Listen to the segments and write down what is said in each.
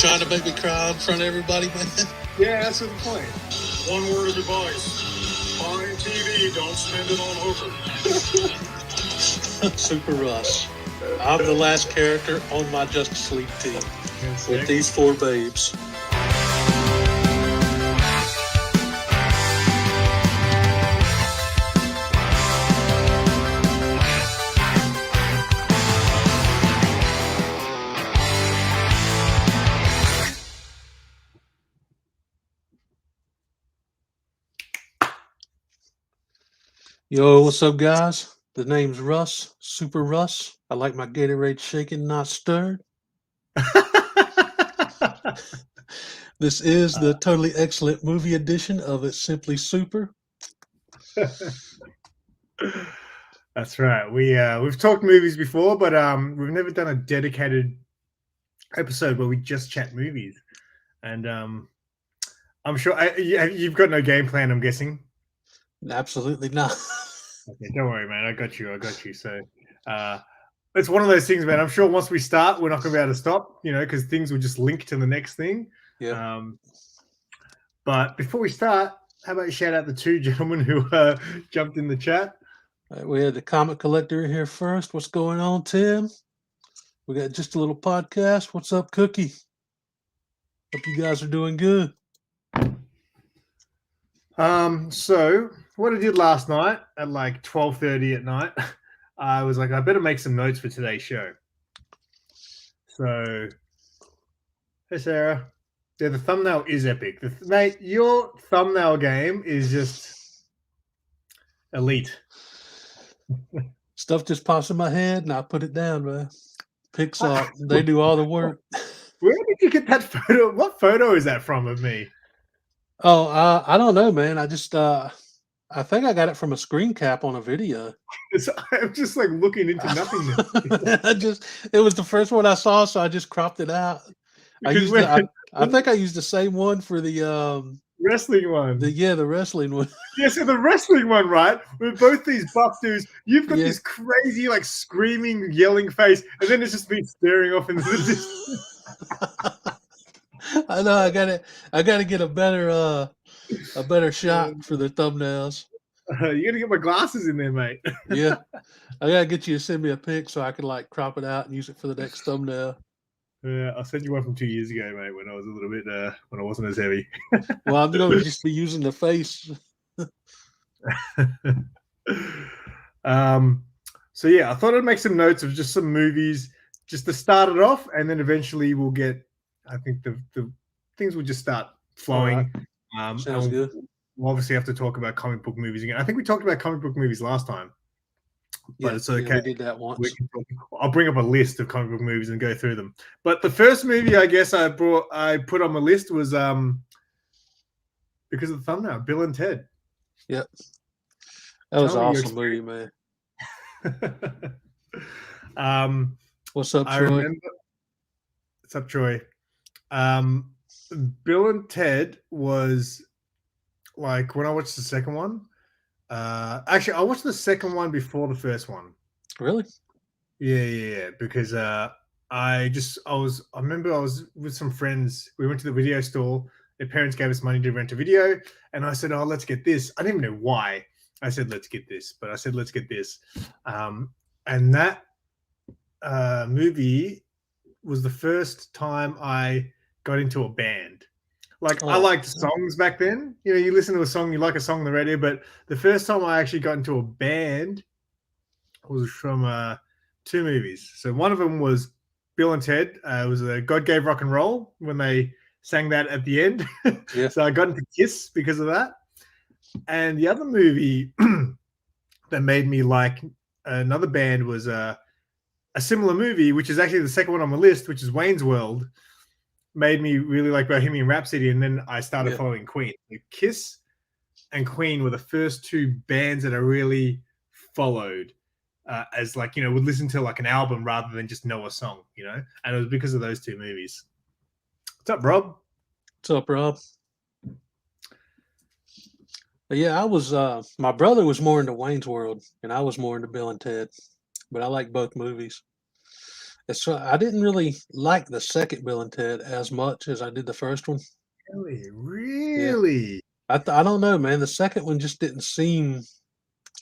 trying to make me cry in front of everybody, man? Yeah, that's the point. One word of advice. Buy TV, don't spend it on Hooker. Super Russ. I'm the last character on my Justice League team with these four babes. Yo, what's up, guys? The name's Russ, Super Russ. I like my Gatorade shaken, not stirred. This is the totally excellent movie edition of It's Simply Super. That's right. We've talked movies before, but we've never done a dedicated episode where we just chat movies. And I'm sure you've got no game plan, I'm guessing. Absolutely not. Okay, don't worry, man. I got you. So it's one of those things, man. I'm sure once we start, we're not going to be able to stop, because things will just link to the next thing. Yeah. But before we start, how about you shout out the two gentlemen who jumped in the chat? We had the comic collector here first. What's going on, Tim? We got just a little podcast. What's up, Cookie? Hope you guys are doing good. So what I did last night at like 12:30 at night, I was like, I better make some notes for today's show. So, hey Sarah, yeah, the thumbnail is epic. Mate, your thumbnail game is just elite. Stuff just pops in my head and I put it down, man. Pixar, they do all the work. Where did you get that photo? What photo is that from of me? Oh, I don't know, man. I just I think I got it from a screen cap on a video. I'm just like looking into nothingness. It was the first one I saw, so I just cropped it out. I think I used the same one for the wrestling one. The wrestling one. Yeah, so the wrestling one, right? With both these buff dudes, you've got this crazy, like screaming, yelling face, and then it's just me staring off into the distance. I know. I gotta get a better shot for the thumbnails. You gotta get my glasses in there, mate. Yeah, I gotta get you to send me a pic so I can like crop it out and use it for the next thumbnail. Yeah, I'll send you one from 2 years ago, mate, when I was a little bit when I wasn't as heavy. Well, I'm gonna just be using the face. So yeah, I thought I'd make some notes of just some movies just to start it off, and then eventually we'll get. I think the things will just start flowing. Right. Sounds good. We'll obviously have to talk about comic book movies again. I think we talked about comic book movies last time, but it's okay. We did that once. I'll bring up a list of comic book movies and go through them. But the first movie I guess I put on my list was because of the thumbnail, Bill and Ted. Yep, that was an awesome movie, man. What's up, Troy? What's up, Troy? Bill and Ted was like when I watched the second one. Actually, I watched the second one before the first one. Really? Yeah. Because I remember I was with some friends. We went to the video store. Their parents gave us money to rent a video, and I said, "Oh, let's get this." I didn't even know why. I said, "Let's get this," but I said, "Let's get this." And that movie was the first time I got into a band. Like I liked songs back then. You listen to a song, you like a song on the radio, but the first time I actually got into a band was from two movies. So one of them was Bill and Ted. It was God Gave Rock and Roll when they sang that at the end. Yeah. So I got into Kiss because of that. And the other movie that made me like another band was a similar movie, which is actually the second one on my list, which is Wayne's World. Made me really like Bohemian Rhapsody, and then I started following Queen. Kiss and Queen were the first two bands that I really followed as like, would listen to like an album rather than just know a song, and it was because of those two movies. What's up, Rob? What's up, Rob? But yeah, I was my brother was more into Wayne's World and I was more into Bill and Ted, but I like both movies. I didn't really like the second Bill and Ted as much as I did the first one. Really? I don't know, man. The second one just didn't seem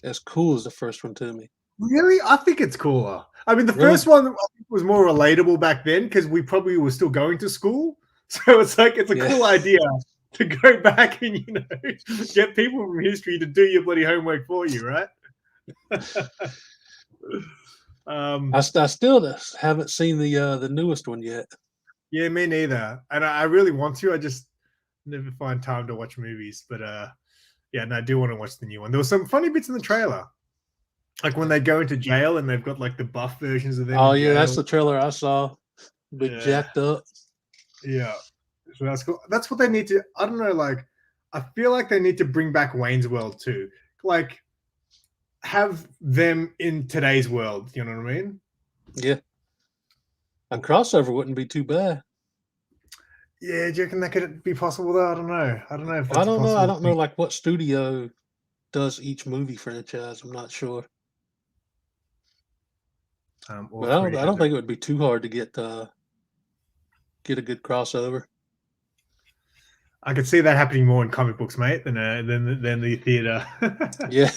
as cool as the first one to me. Really? I think it's cooler. I mean, the Really? first one I think was more relatable back then because we probably were still going to school. So it's like it's a cool idea to go back and get people from history to do your bloody homework for you, right? I still haven't seen the newest one yet. Yeah, me neither. And I really want to. I just never find time to watch movies. But yeah, and I do want to watch the new one. There were some funny bits in the trailer. Like when they go into jail and they've got like the buff versions of them. Oh yeah, that's the trailer I saw. Big jacked up. Yeah. So that's cool. That's what they need to. I don't know. Like, I feel like they need to bring back Wayne's World too. Like, have them in today's world. You know what I mean? Yeah. A crossover wouldn't be too bad. Yeah, do you reckon that could be possible though? I don't know. I don't know. If I don't know. I don't know like what studio does each movie franchise. I'm not sure. But I don't think it would be too hard to get a good crossover. I could see that happening more in comic books, mate, than the theater. Yeah.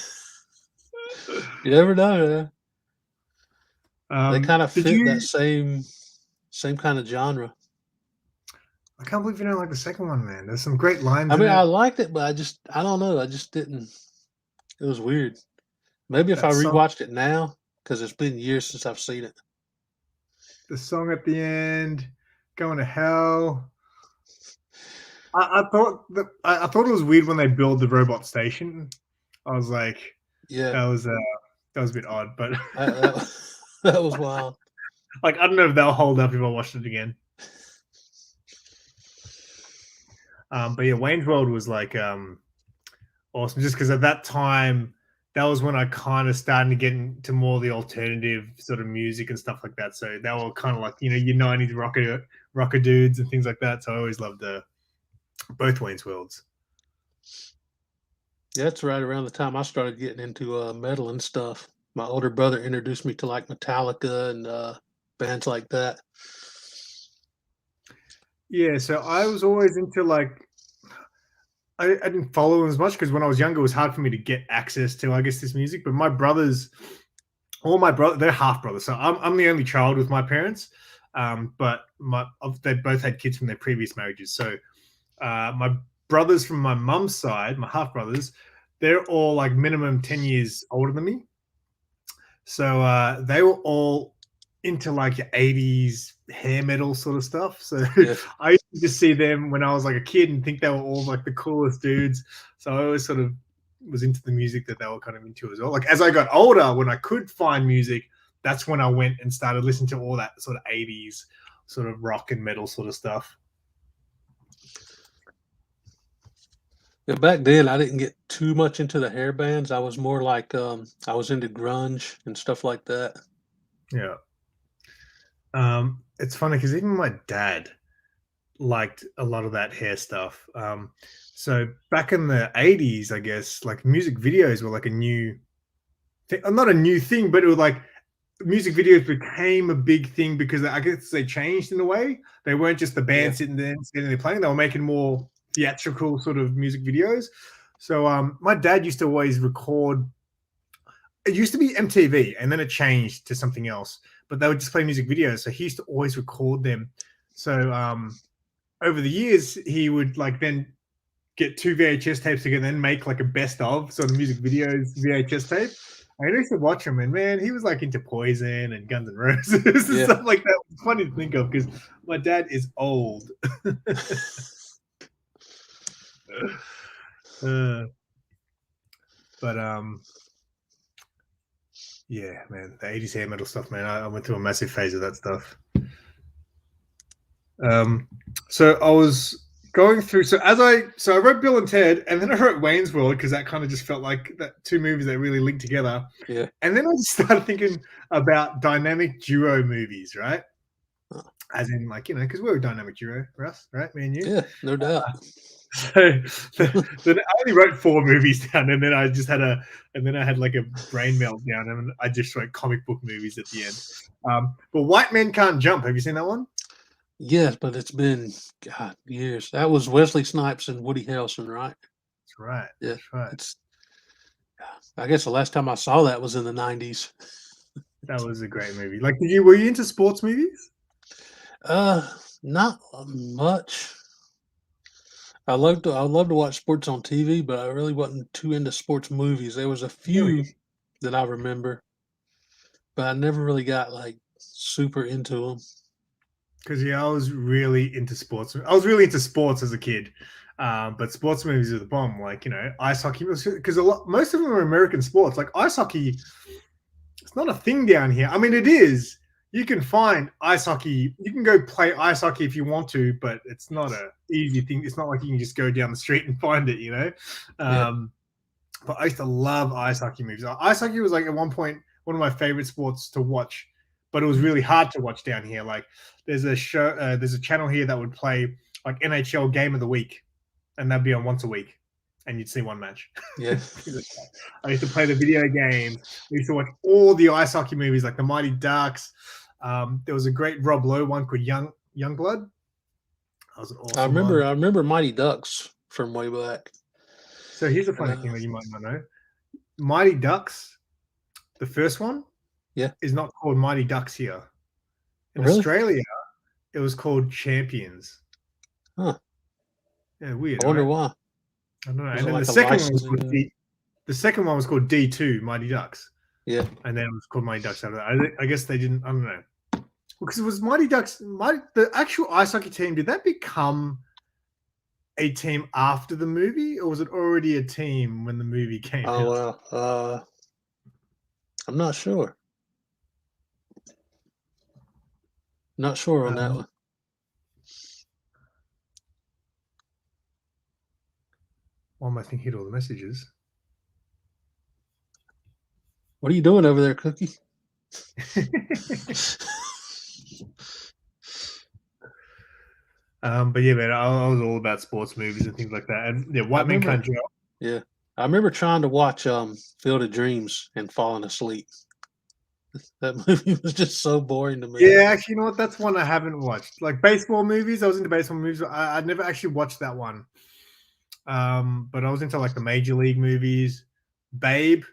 You never know. They kind of fit that same kind of genre. I can't believe you don't like the second one, man. There's some great lines. I mean, I liked it, but I don't know. I just didn't. It was weird. Maybe if I rewatched it now, because it's been years since I've seen it. The song at the end, "Going to Hell." I thought it was weird when they build the robot station. I was like, yeah, that was a bit odd, but that was wild. Like, I don't know if they'll hold up if I watched it again. But yeah, Wayne's World was like awesome, just because at that time that was when I kind of started to get into more of the alternative sort of music and stuff like that. So they were kind of like, your 90s rocker dudes and things like that. So I always loved both Wayne's Worlds. Yeah, that's right around the time I started getting into metal and stuff. My older brother introduced me to like Metallica and bands like that. Yeah, so I was always into like, I didn't follow them as much because when I was younger, it was hard for me to get access to, I guess, this music. But my brothers, they're half brothers. So I'm the only child with my parents. But they both had kids from their previous marriages. So my brothers from my mum's side, my half brothers, they're all like minimum 10 years older than me. So they were all into like your 80s hair metal sort of stuff. So yeah. I used to just see them when I was like a kid and think they were all like the coolest dudes. So I always sort of was into the music that they were kind of into as well. Like as I got older, when I could find music, that's when I went and started listening to all that sort of 80s sort of rock and metal sort of stuff. Yeah, back then I didn't get too much into the hair bands. I was more like I was into grunge and stuff like that. Yeah. It's funny because even my dad liked a lot of that hair stuff. So back in the 80s, I guess, like music videos were like a new thing. Not a new thing, but it was like music videos became a big thing because I guess they changed in a way. They weren't just the band sitting there playing. They were making more theatrical sort of music videos. So my dad used to always record. It used to be MTV and then it changed to something else, but they would just play music videos. So he used to always record them. So over the years, he would like then get 2 VHS tapes together and make like a best of sort of music videos VHS tape. I used to watch him and man, he was like into Poison and Guns N' Roses and stuff like that. It's funny to think of because my dad is old. Yeah, man, the 80s hair metal stuff, man. I went through a massive phase of that stuff. So I was going through. So I wrote Bill and Ted, and then I wrote Wayne's World because that kind of just felt like that 2 movies that really linked together. Yeah. And then I just started thinking about dynamic duo movies, right? As in, like, because we're a dynamic duo, Russ, right? Me and you. Yeah, no doubt. So then I only wrote 4 movies down, and then I just had like a brain meltdown, and I just wrote comic book movies at the end. But White Men Can't Jump. Have you seen that one? Yes, but it's been God years. That was Wesley Snipes and Woody Harrelson, right? That's right. Yeah, That's right. it's. I guess the last time I saw that was in the '90s. That was a great movie. Like, were you into sports movies? Not much. I love to watch sports on TV, but I really wasn't too into sports movies. There was a few that I remember, but I never really got like super into them. Because I was really into sports. I was really into sports as a kid, but sports movies are the bomb. Like, ice hockey, because most of them are American sports. Like ice hockey, it's not a thing down here. I mean, it is. You can find ice hockey. You can go play ice hockey if you want to, but it's not a easy thing. It's not like you can just go down the street and find it. Yeah. But I used to love ice hockey movies. Ice hockey was like at one point one of my favorite sports to watch, but it was really hard to watch down here. Like there's a channel here that would play like NHL Game of the Week, and that'd be on once a week, and you'd see one match. Yeah. I used to play the video games. I used to watch all the ice hockey movies, like the Mighty Ducks. There was a great Rob Lowe one called Youngblood. That was an awesome I one. remember Mighty Ducks from way back. So here's a funny thing that you might not know. Mighty Ducks, the first one, is not called Mighty Ducks here. In Australia, it was called Champions. Huh. Yeah, weird. I wonder why. I don't know. And then the second one was called D2, Mighty Ducks. Yeah. And then it was called Mighty Ducks. I guess they didn't, I don't know. Because it was Mighty Ducks, the actual ice hockey team, did that become a team after the movie, or was it already a team when the movie came out? Oh, well, I'm not sure. Not sure on that one. Why am I thinking hit all the messages? What are you doing over there, Cookie? But yeah, man, I was all about sports movies and things like that. And yeah, White Men Can't Jump. Yeah, I remember trying to watch Field of Dreams and falling asleep. That movie was just so boring to me. Yeah, actually, you know what? That's one I haven't watched. Like baseball movies, I was into baseball movies. I'd never actually watched that one. But I was into like the Major League movies. Babe.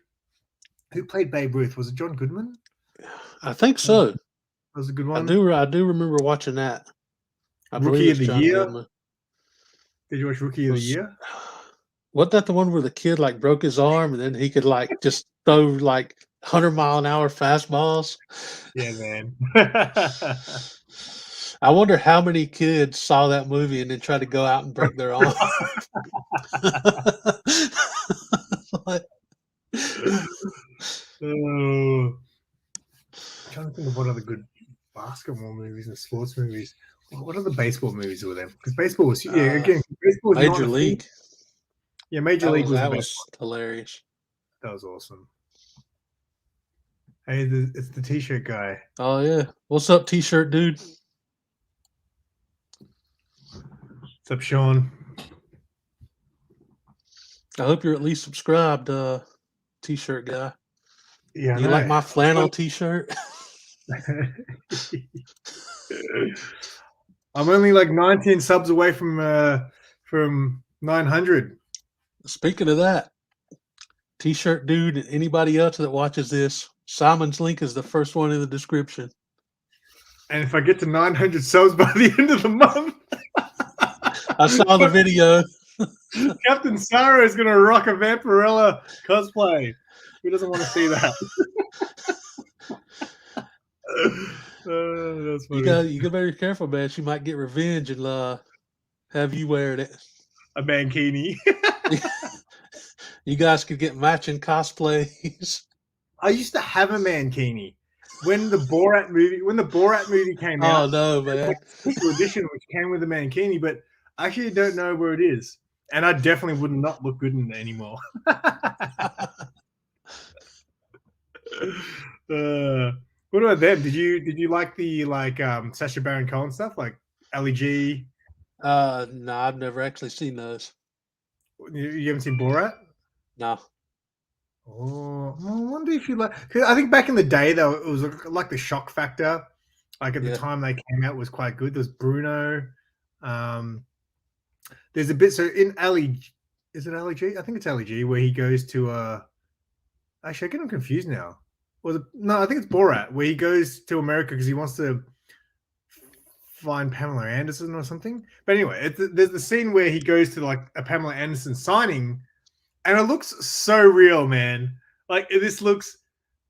Who played Babe Ruth? Was it John Goodman? I think so. That was a good one. I do remember watching that. Rookie of the Year. Did you watch Rookie of the Year? Wasn't that the one where the kid like broke his arm and then he could like just throw like 100-mile-an-hour fastballs? Yeah, man. I wonder how many kids saw that movie and then tried to go out and break their arm. I'm trying to think of what other good basketball movies and sports movies. What are the baseball movies were them? Because baseball was baseball was Major League. Yeah, Major League was hilarious. That was awesome. Hey, it's the T-shirt guy. Oh yeah, what's up, T-shirt dude? What's up, Sean? I hope you're at least subscribed, T-shirt guy. Yeah, you like my flannel T-shirt? I'm only like 19 subs away from 900. Speaking of that, T-shirt dude, and anybody else that watches this, Simon's link is the first one in the description. And if I get to 900 subs by the end of the month, I saw the video. Captain Sarah is going to rock a Vampirella cosplay. Who doesn't want to see that? That's funny. You got to be careful, man. She might get revenge and have you wearing it. A mankini. You guys could get matching cosplays. I used to have a mankini when the Borat movie came out. Oh no, man! Special edition, which came with a mankini, but I actually don't know where it is, and I definitely would not look good in it anymore. What about them? Did you like the Sacha Baron Cohen stuff, like Ali G? No, I've never actually seen those. You haven't seen Borat? No. Oh, I wonder if you like. 'Cause I think back in the day, though, it was like the shock factor. Like at the Yeah. time they came out was quite good. There's Bruno. Um, there's a bit so in Ali. Is it Ali G? I think it's Ali G where he goes to. Actually, I get him confused now. No, I think it's Borat where he goes to America because he wants to find Pamela Anderson or something. But anyway, there's the scene where he goes to like a Pamela Anderson signing, and it looks so real, man. Like this looks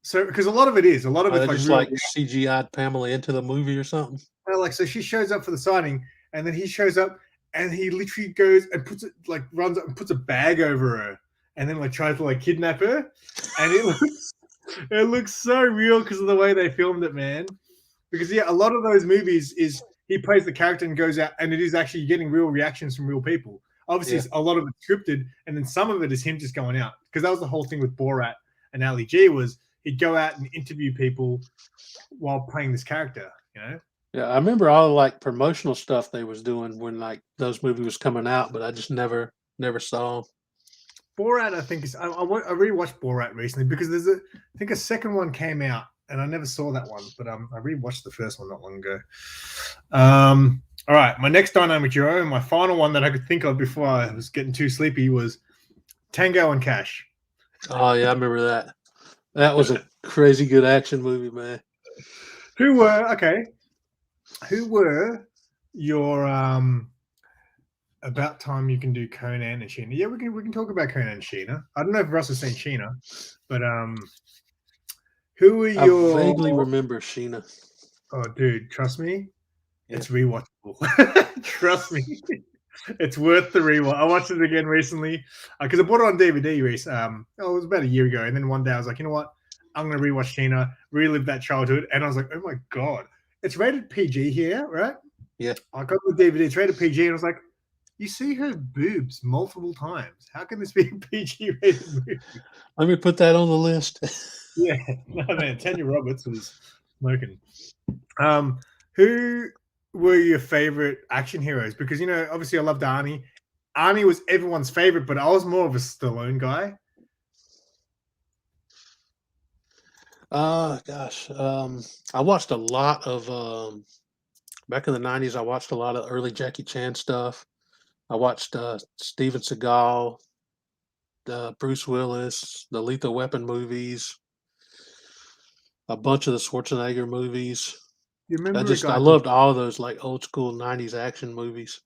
so because a lot of it's They like just real. like CGI'd Pamela into the movie or something. Like so, she shows up for the signing, and then he shows up, and he literally goes and puts it like runs up and puts a bag over her, and then like tries to like kidnap her, and it looks so real because of the way they filmed it, man. Because yeah, a lot of those movies is he plays the character and goes out, and it is actually getting real reactions from real people. Obviously, a lot of it's scripted, and then some of it is him just going out. Because that was the whole thing with Borat and Ali G was he'd go out and interview people while playing this character. You know. Yeah, I remember all the like promotional stuff they was doing when like those movies was coming out, but I just never saw 'em. Borat, I think is I rewatched Borat recently because I think a second one came out and I never saw that one, but I rewatched the first one not long ago. All right, my next dynamic duo, and my final one that I could think of before I was getting too sleepy was Tango and Cash. Oh yeah, I remember that. That was a crazy good action movie, man. Who were your about time you can do Conan and Sheena? Yeah, we can talk about Conan and Sheena. I don't know if Russ has seen Sheena, but who are I your vaguely remember Sheena. Oh, dude, trust me, Yeah. it's rewatchable. Trust me, it's worth the rewatch. I watched it again recently because I bought it on DVD. It was about a year ago, and then one day I was like, you know what? I'm gonna rewatch Sheena, relive that childhood, and I was like, oh my god, it's rated PG here, right? Yeah. I got the DVD. It's rated PG, and I was like, you see her boobs multiple times. How can this be a PG rated movie? Let me put that on the list. Yeah, no man, Tanya Roberts was smoking. Who were your favorite action heroes? Because obviously I loved Arnie. Arnie was everyone's favorite, but I was more of a Stallone guy. Gosh, I watched a lot of back in the '90s. I watched a lot of early Jackie Chan stuff. I watched Steven Seagal, Bruce Willis, the Lethal Weapon movies, a bunch of the Schwarzenegger movies. You remember I loved all of those like old school '90s action movies.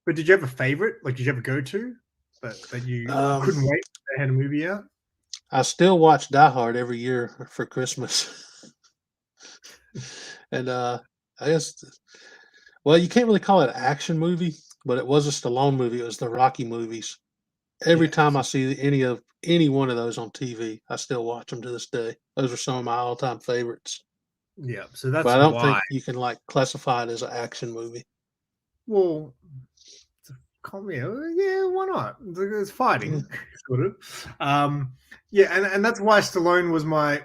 But did you have a favorite? Like, did you have a go-to that you couldn't wait they had a movie out? I still watch Die Hard every year for Christmas. And I guess, well, you can't really call it an action movie, but it was a Stallone movie. It was the Rocky movies. Every time I see any one of those on TV, I still watch them to this day. Those are some of my all-time favorites. Yeah, so that's But I don't why. think you can like classify it as an action movie. Well, yeah, why not? It's fighting, sort of. Yeah, and that's why Stallone was my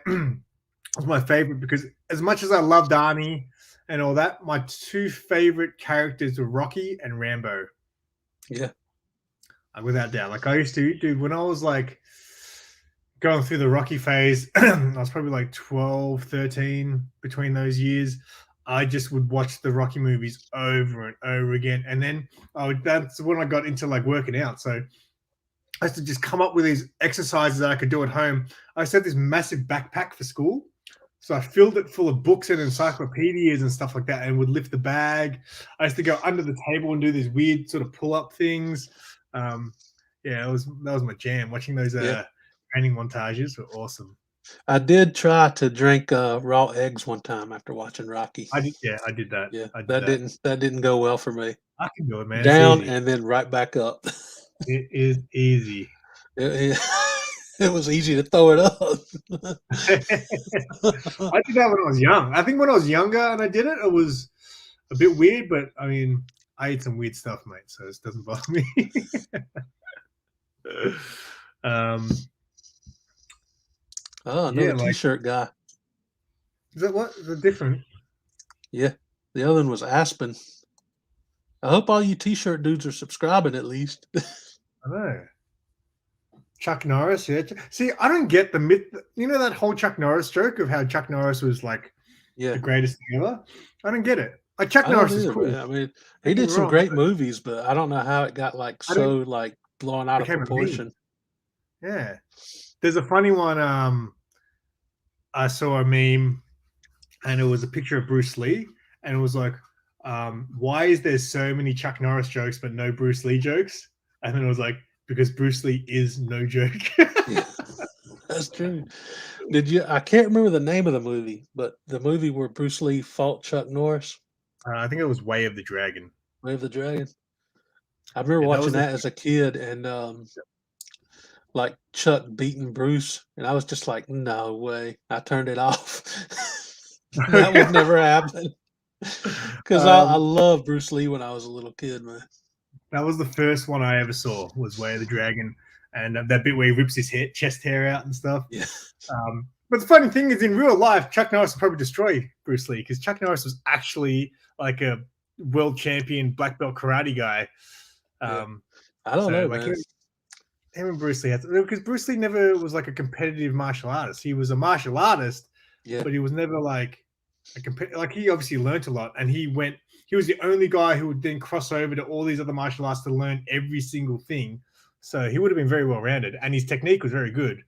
was my favorite because as much as I loved Arnie and all that, my two favorite characters were Rocky and Rambo. Yeah. Without doubt. Like I used to, dude, when I was like going through the Rocky phase, I was probably like 12, 13 between those years. I just would watch the Rocky movies over and over again. And then that's when I got into like working out. So I used to just come up with these exercises that I could do at home. I used to have this massive backpack for school. So I filled it full of books and encyclopedias and stuff like that and would lift the bag. I used to go under the table and do these weird sort of pull-up things. That was my jam. Watching those training montages were awesome. I did try to drink raw eggs one time after watching Rocky. I did that. Yeah, that didn't go well for me. I can do it, man. Down and then right back up. It is easy. It was easy to throw it up. I did that when I was young. I think when I was younger and I did it, it was a bit weird, but I mean, I ate some weird stuff, mate, so it doesn't bother me. Another T-shirt guy. Is that what? Is it different? Yeah. The other one was Aspen. I hope all you T-shirt dudes are subscribing at least. I know. Chuck Norris, yeah. See, I don't get the myth. You know that whole Chuck Norris joke of how Chuck Norris was like Yeah, the greatest thing ever? I don't get it. Like Chuck I don't Norris is either, cool. man. I mean, he Don't get did me some wrong, great but movies, but I don't know how it got like I don't so like blown out of became a meme. proportion. Yeah. There's a funny one. I saw a meme and it was a picture of Bruce Lee, and it was like, why is there so many Chuck Norris jokes but no Bruce Lee jokes? And then it was like, because Bruce Lee is no joke. Yeah, that's true. Did you? I can't remember the name of the movie, but the movie where Bruce Lee fought Chuck Norris, I think it was Way of the Dragon. Way of the Dragon. I remember Yeah, that watching was that as a kid, and like Chuck beating Bruce, and I was just like, no way. I turned it off. That would never happen. Because I loved Bruce Lee when I was a little kid, man. That was the first one I ever saw, was Way of the Dragon, and that bit where he rips his chest hair out and stuff. Yeah. But the funny thing is, in real life, Chuck Norris would probably destroy Bruce Lee, because Chuck Norris was actually like a world champion black belt karate guy. I don't know, like man. him and Bruce Lee had because Bruce Lee never was like a competitive martial artist. He was a martial artist, Yeah. but he was never like like he obviously learned a lot, and he was the only guy who would then cross over to all these other martial arts to learn every single thing. So he would have been very well rounded, and his technique was very good.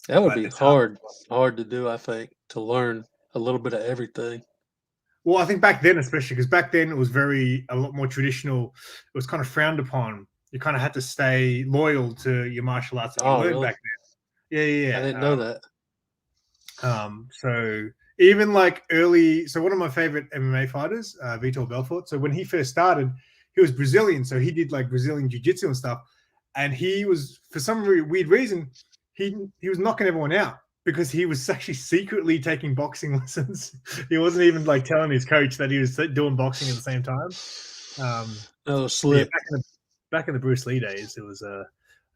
That would But be it's hard. hard to do, I think, to learn a little bit of everything. Well, I think back then, especially because back then it was a lot more traditional. It was kind of frowned upon. You kind of had to stay loyal to your martial arts that you learned Really? back then. Yeah. I didn't know that. So even like so one of my favorite MMA fighters, Vitor Belfort. So when he first started, he was Brazilian, so he did like Brazilian jiu-jitsu and stuff. And he was, for some weird reason, he was knocking everyone out because he was actually secretly taking boxing lessons. He wasn't even like telling his coach that he was doing boxing at the same time. Oh, slick. Yeah, back in the Bruce Lee days, it was I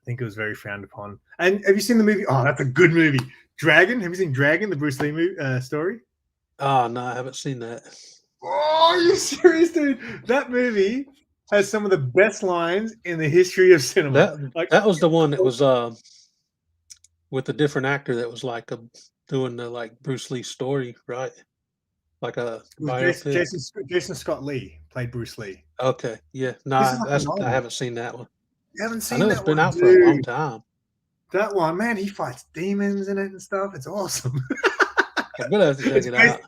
think it was very frowned upon. And have you seen the movie? Oh, that's a good movie. Dragon. Have you seen Dragon, the Bruce Lee movie, story? Oh, no, I haven't seen that. Oh, are you serious, dude? That movie has some of the best lines in the history of cinema. That was the one that was with a different actor that was like doing the like Bruce Lee story, right? Like a biopic. Jason Scott Lee played Bruce Lee. Okay, yeah. No, I haven't seen that one. You haven't seen I know that it's been one, out dude. for a long time. That one, man, he fights demons in it and stuff. It's awesome. I'm gonna have to check it out.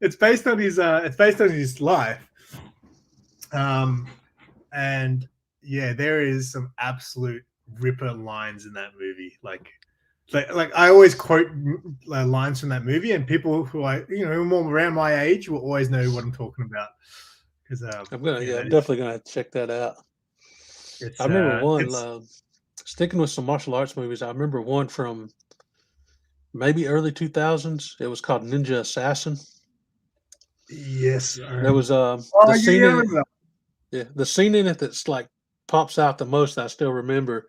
It's based on his life. And yeah, there is some absolute ripper lines in that movie. Like I always quote lines from that movie, and people who who are more around my age will always know what I'm talking about. Because I'm definitely gonna have to check that out. I remember one. Sticking with some martial arts movies, I remember one from maybe early 2000s. It was called Ninja Assassin. Yes, there was the scene in it. Yeah, the scene in it that's like pops out the most. I still remember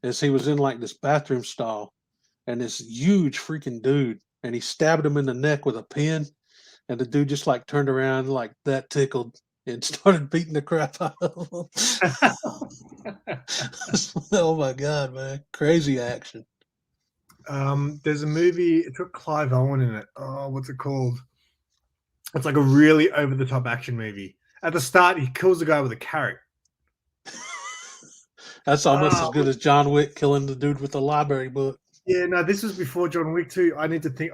is he was in like this bathroom stall, and this huge freaking dude, and he stabbed him in the neck with a pin, and the dude just like turned around like that tickled and started beating the crap out of him. Oh my god, man! Crazy action. There's a movie. It's got Clive Owen in it. Oh, what's it called? It's like a really over-the-top action movie. At the start, he kills a guy with a carrot. That's almost as good as John Wick killing the dude with the library book. Yeah, no, this was before John Wick too. I need to think.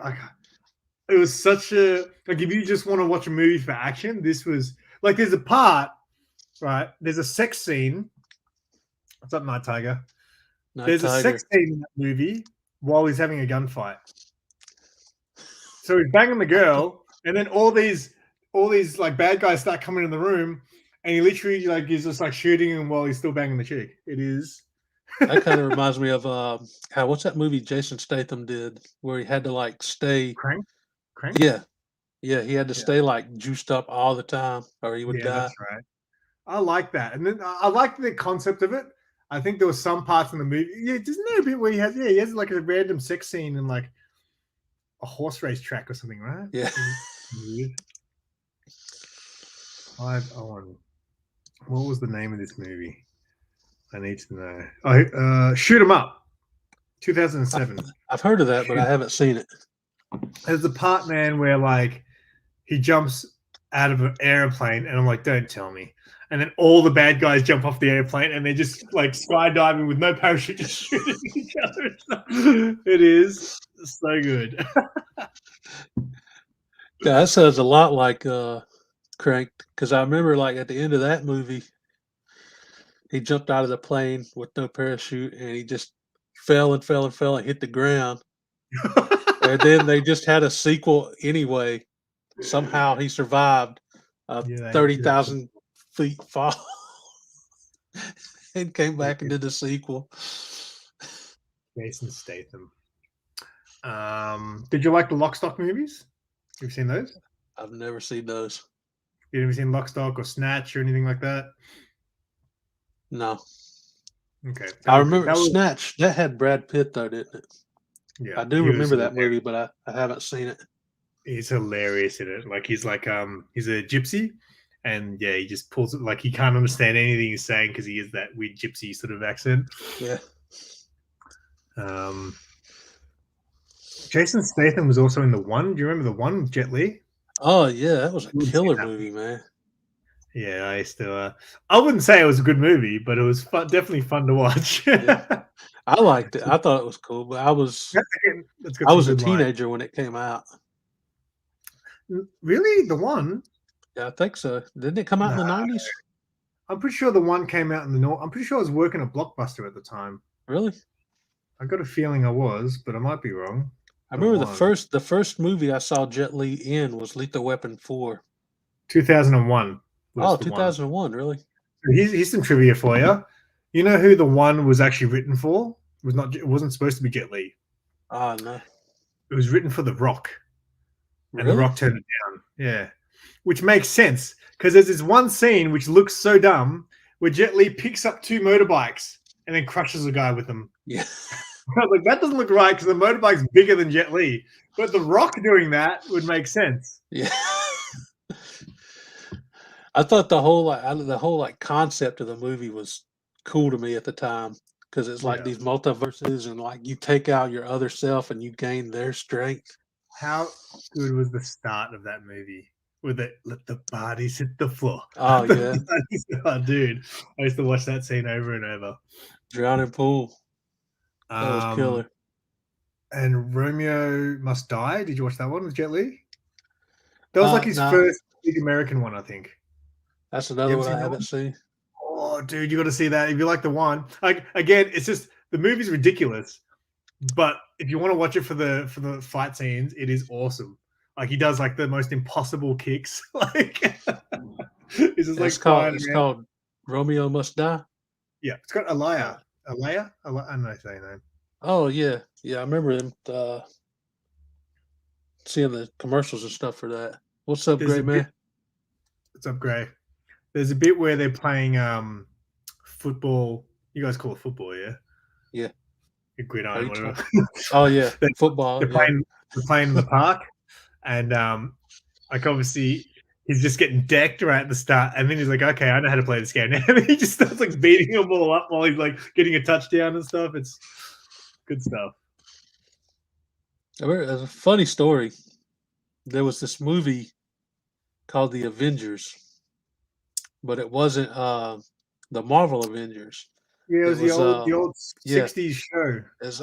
It was such a like. If you just want to watch a movie for action, this was like. There's a part, right? There's a sex scene. What's up, Night Tiger? There's a sex scene in that movie while he's having a gunfight. So he's banging the girl, and then all these like bad guys start coming in the room, and he literally like is just like shooting him while he's still banging the chick. It is. That kind of reminds me of what's that movie Jason Statham did where he had to like stay Crank? Yeah, he had to stay like juiced up all the time, or he would die. That's right. I like that, and then I like the concept of it. I think there was some parts in the movie. Yeah, isn't there a bit where he has like a random sex scene in like a horse race track or something, right? Yeah. Clive Owen. What was the name of this movie? I need to know. Oh, Shoot 'em Up, 2007. I've heard of that, but I haven't seen it. There's a part, man, where like he jumps out of an airplane, and I'm like, don't tell me. And then all the bad guys jump off the airplane, and they're just like skydiving with no parachute, just shooting each other. It is so good. Yeah, that sounds a lot like Cranked, because I remember like at the end of that movie, he jumped out of the plane with no parachute, and he just fell and fell and fell and hit the ground. And then they just had a sequel anyway. Somehow he survived a Yeah, 30,000 feet fall and came back and did the sequel. Jason Statham. Did you like the Lock, Stock movies? You've seen those? I've never seen those. You ever seen Lock, Stock or Snatch or anything like that? No. Okay. I remember Snatch. That had Brad Pitt, though, didn't it? Yeah. I do remember that movie, but I haven't seen it. He's hilarious in it. Like he's a gypsy, and yeah, he just pulls it like he can't understand anything he's saying because he has that weird gypsy sort of accent. Yeah. Jason Statham was also in The One. Do you remember The One with Jet Li? Oh yeah, that was a killer movie, man. Yeah, I used to. I wouldn't say it was a good movie, but it was definitely fun to watch. Yeah. I liked it. I thought it was cool, but I was a teenager when it came out. Really, The One? Yeah, I think so. Didn't it come out in the 90s? I'm pretty sure The One came out in the north. I'm pretty sure I was working at Blockbuster at the time. Really? I got a feeling I was, but I might be wrong. I remember the first movie I saw Jet Li in was Lethal Weapon 4. 2001. Oh, 2001, really? Here's some trivia for you. You know who The One was actually written for? It wasn't supposed to be Jet Li. Oh, no. It was written for The Rock. And Really? The Rock turned it down. Yeah. Which makes sense because there's this one scene which looks so dumb where Jet Li picks up two motorbikes and then crushes a guy with them. Yeah. I was like, that doesn't look right because the motorbike's bigger than Jet Li. But The Rock doing that would make sense. Yeah. I thought the whole concept of the movie was cool to me at the time because it's like these multiverses and like you take out your other self and you gain their strength. How good was the start of that movie? With it, let the bodies hit the floor. Oh yeah, oh, dude, I used to watch that scene over and over. Drowning Pool. That was killer. And Romeo Must Die. Did you watch that one with Jet Li? That was like his first big American one, I think. That's another one I haven't seen. Oh, dude, you got to see that if you like The One. Like again, it's just the movie's ridiculous, but if you want to watch it for the fight scenes, it is awesome. Like he does like the most impossible kicks. Like it's just it's called Romeo Must Die. Yeah, it's got Alaya. I don't know say name. Oh yeah, I remember them seeing the commercials and stuff for that. What's up, Gray Man? What's up, Gray? There's a bit where they're playing football. You guys call it football, yeah? Yeah. Gridiron, whatever. Oh yeah, football. They're playing in the park, and like obviously he's just getting decked right at the start, and then he's like, "Okay, I know how to play this game now." And he just starts like beating them all up while he's like getting a touchdown and stuff. It's good stuff. There's a funny story. There was this movie called The Avengers, but it wasn't the Marvel Avengers. Yeah, it was the old 60s show. It's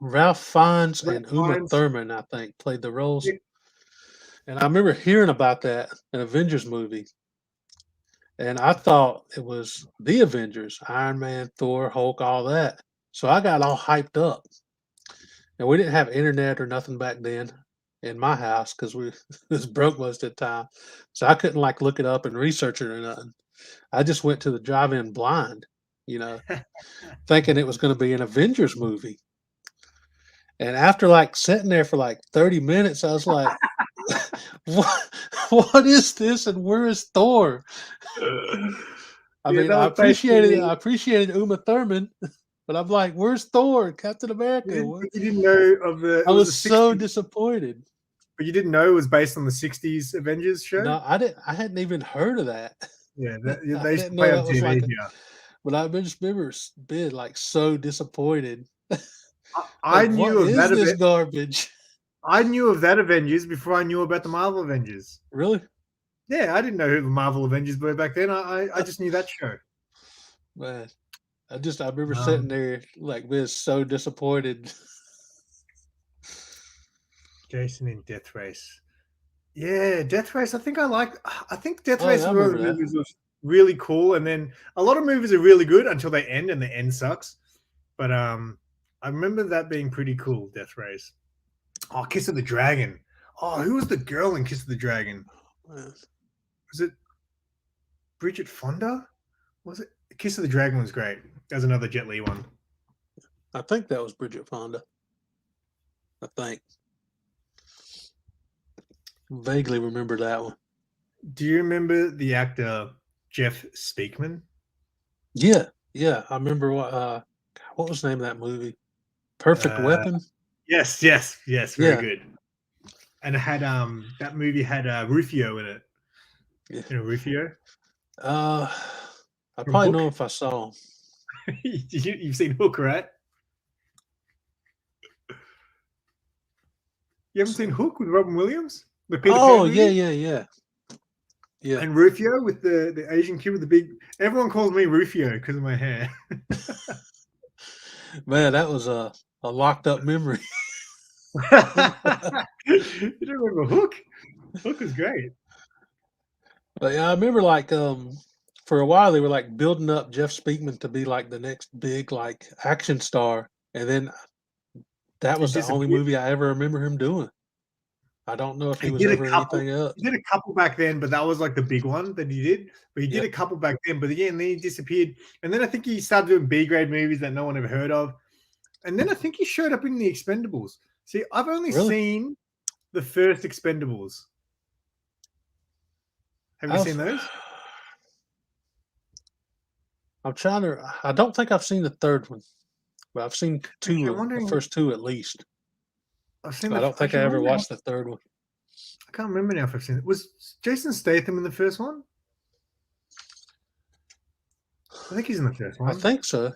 Ralph Fiennes and Uma Thurman, I think, played the roles. Yeah. And I remember hearing about that, an Avengers movie. And I thought it was the Avengers, Iron Man, Thor, Hulk, all that. So I got all hyped up. And we didn't have internet or nothing back then in my house because we was broke most of the time. So I couldn't like look it up and research it or nothing. I just went to the drive-in blind, thinking it was going to be an Avengers movie. And after like sitting there for like 30 minutes, I was like, what is this? And where is Thor? I mean, I appreciated Uma Thurman, but I'm like, where's Thor? Captain America? You didn't know of the. I was so disappointed. But you didn't know it was based on the 60s Avengers show? No, I didn't. I hadn't even heard of that. Yeah, they I used to didn't know play on that was TV like here. but I just remember being like so disappointed. I Like, what knew of is that this event. garbage? I knew of that Avengers before I knew about the Marvel Avengers. Really? Yeah, I didn't know who the Marvel Avengers were back then. I just knew that show. Man, I remember sitting Um, there like being so disappointed. Jason in Death Race. Yeah, Death Race. I think I think Death Oh Race yeah, I is one of remember the that. movies that was really cool. And then a lot of movies are really good until they end, and the end sucks. But I remember that being pretty cool. Death Race. Oh, Kiss of the Dragon. Oh, who was the girl in Kiss of the Dragon? Man, Was it Bridget Fonda? Was it? Kiss of the Dragon was great. There's another Jet Li one. I think that was Bridget Fonda. I think. Vaguely remember that one. Do you remember the actor Jeff Speakman? Yeah, yeah. I remember what was the name of that movie? Perfect Uh, Weapon? yes, yes, yes. Very Yeah. good. And it had that movie had Rufio in it. Yeah. You know Rufio I from probably Hook. know if I saw him. You've seen Hook, right? You haven't seen Hook with Robin Williams, the Peter Pan Oh, movie? yeah. Yeah. And Rufio with the Asian kid with the big. Everyone calls me Rufio because of my hair. Man, that was a locked up memory. You don't remember Hook? Hook was great. But yeah, I remember like for a while they were like building up Jeff Speakman to be like the next big like action star, and then that was He the only disappeared. movie I ever remember him doing. I don't know if he He was did a ever in couple. anything else. He did a couple back then, but that was like the big one that he did. But he did Yeah. a couple back then, but again, then he disappeared. And then I think he started doing B grade movies that no one ever heard of. And then I think he showed up in the Expendables. See, I've only Really? seen the first Expendables. Have you I've- seen those? I'm trying to. I don't think I've seen the third one, but I've seen Actually, two I'm of the wondering. first two at least. I've seen But I the. don't think Actually, I I'm ever wondering- watched the third one. I can't remember now if I've seen it. Was Jason Statham in the first one? I think he's in the first I one. think so.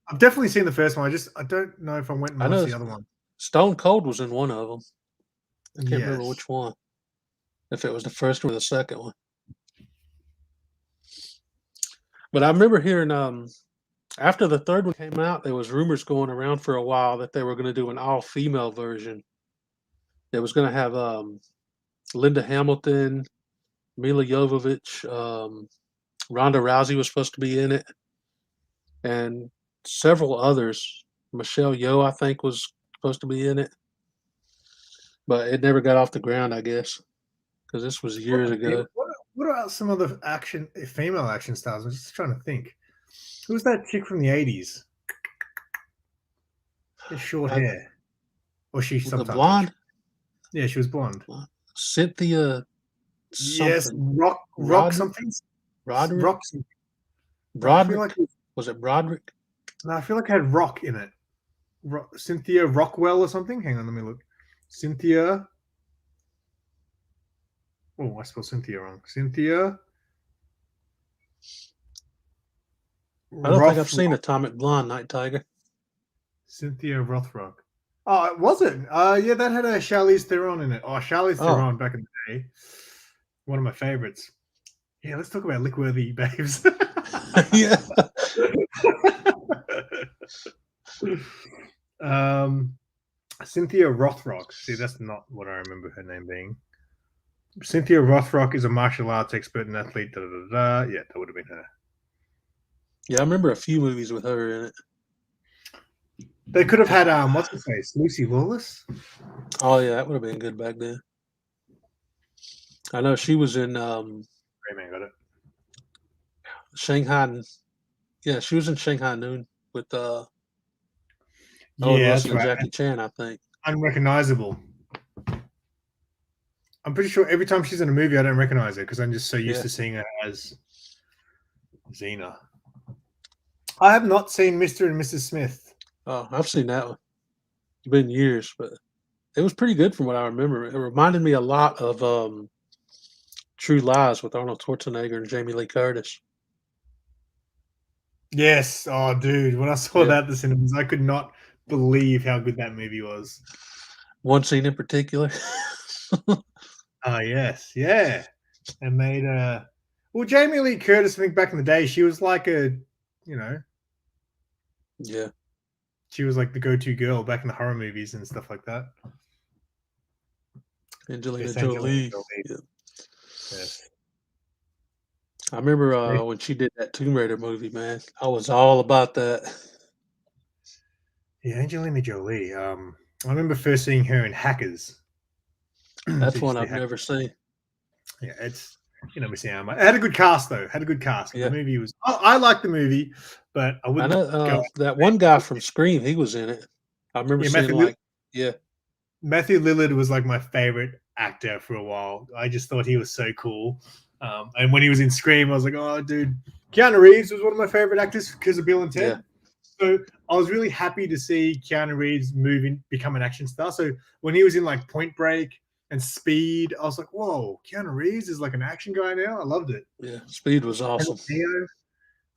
I've definitely seen the first one. I don't know if I went and I know watched the other one. Stone Cold was in one of them. I can't remember Yes. which one. If it was the first one or the second one. But I remember hearing after the third one came out, there was rumors going around for a while that they were going to do an all-female version. That was going to have Linda Hamilton, Mila Jovovich, Ronda Rousey was supposed to be in it, and several others. Michelle Yeoh, I think, was supposed to be in it, but it never got off the ground, I guess, because this was years ago. What about some other female action stars? I'm just trying to think. Who's that chick from the 80s? With short hair. Or she The sometimes. blonde? Yeah, she was blonde. Cynthia Yes, something. Rock Roderick? something. Roderick? Rock. Broderick? I feel like Was it Broderick? I feel like it had Rock in it. Cynthia Rockwell or something. Hang on, let me look. Cynthia. Oh, I spelled Cynthia wrong. Cynthia. I don't think I've seen Atomic Blonde, Night Tiger. Cynthia Rothrock. Oh, it wasn't. Yeah, that had a Charlize Theron in it. Oh, Charlize Theron back in the day. One of my favorites. Yeah, let's talk about lick-worthy babes. Yeah. Cynthia Rothrock. See, that's not what I remember her name being. Cynthia Rothrock is a martial arts expert and athlete. Da, da, da, da. Yeah, that would have been her. Yeah, I remember a few movies with her in it. They could have had what's her face, Lucy Lawless. Oh yeah, that would have been good back then. I know she was in Rayman got it. Shanghai. Yeah, she was in Shanghai Noon with Yeah, Russell that's and right. Jackie Chan, I think. Unrecognizable. I'm pretty sure every time she's in a movie, I don't recognize her because I'm just so used to seeing her as Xena. I have not seen Mr. and Mrs. Smith. Oh, I've seen that one. It's been years, but it was pretty good from what I remember. It reminded me a lot of True Lies with Arnold Schwarzenegger and Jamie Lee Curtis. Yes. Oh, dude. When I saw Yeah. that at the cinemas, I could not believe how good that movie was. One scene in particular. Oh, yes. Yeah. And made well, Jamie Lee Curtis, I think back in the day, she was like Yeah. she was like the go-to girl back in the horror movies and stuff like that. Angelina Yes, Jolie. Jolie. Yeah. Yes. I remember when she did that Tomb Raider movie, man. I was all about that. Yeah, Angelina Jolie. I remember first seeing her in Hackers. That's Did you one see I've Hackers? never seen. Yeah, it's we see it had a good cast though. Had a good cast. Yeah. The movie was. I liked the movie, but I I wouldn't know go. that one guy from Scream, he was in it. I remember Yeah, seeing like, yeah, Matthew Lillard was like my favorite actor for a while. I just thought he was so cool. And when he was in Scream, I was like, oh, dude. Keanu Reeves was one of my favorite actors because of Bill and Ted. Yeah. So I was really happy to see Keanu Reeves become an action star. So when he was in like Point Break and Speed, I was like, whoa, Keanu Reeves is like an action guy now. I loved it. yeah. Speed was awesome.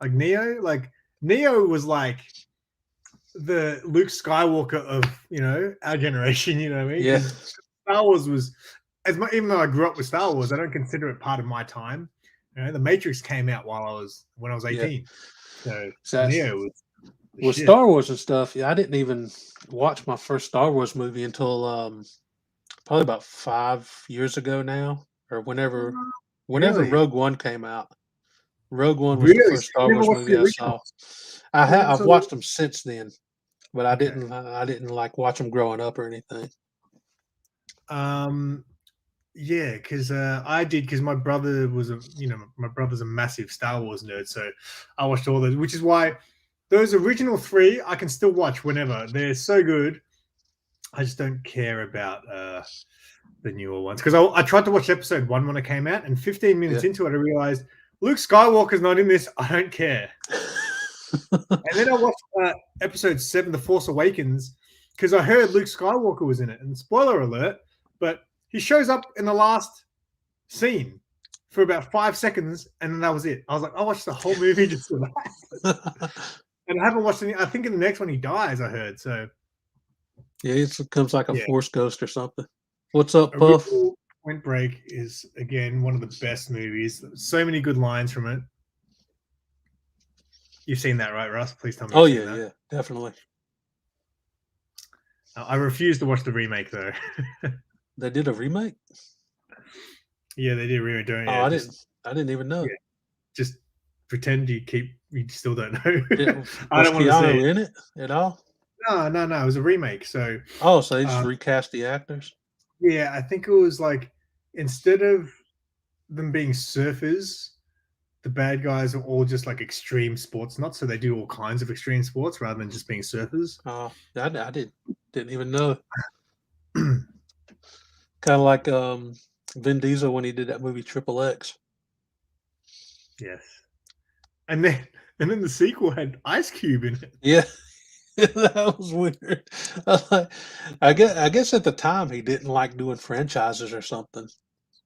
Neo was like the Luke Skywalker of our generation. You know what I mean? Yeah. Star Wars was even though I grew up with Star Wars, I don't consider it part of my time. The Matrix came out when I was 18. Yeah. So Neo was with Star Wars and stuff. Yeah, I didn't even watch my first Star Wars movie until probably about 5 years ago now, or whenever Really? Rogue One came out. Rogue One was the first So Star you never Wars watched movie the I saw. originals? I've watched them since then, but I Okay. didn't like watch them growing up or anything. Yeah, because I did because my brother was my brother's a massive Star Wars nerd, so I watched all those, which is why those original three I can still watch whenever. They're so good. I just don't care about the newer ones because I tried to watch episode 1 when it came out, and 15 minutes into it, I realized Luke Skywalker's not in this. I don't care. And then I watched episode 7, The Force Awakens, because I heard Luke Skywalker was in it. And spoiler alert, but he shows up in the last scene for about 5 seconds, and then that was it. I was like, I watched the whole movie just for that. And I haven't watched any. I think in the next one he dies, I heard. So yeah, it becomes like a Force ghost or something. What's up, Puff? Original Point Break is, again, one of the best movies. So many good lines from it. You've seen that, right, Russ? Please tell me. Oh, yeah, definitely. I refuse to watch the remake, though. They did a remake? Yeah, they did a remake. I didn't even know. Yeah, just pretend you still don't know. I don't want to see it in it at all. No. It was a remake. So they just recast the actors. Yeah, I think it was like instead of them being surfers, the bad guys are all just like extreme sports nuts. So they do all kinds of extreme sports rather than just being surfers. Oh, I didn't even know. Kind of like Vin Diesel when he did that movie Triple X. Yes, and then the sequel had Ice Cube in it. Yeah, that was weird. I guess at the time he didn't like doing franchises or something.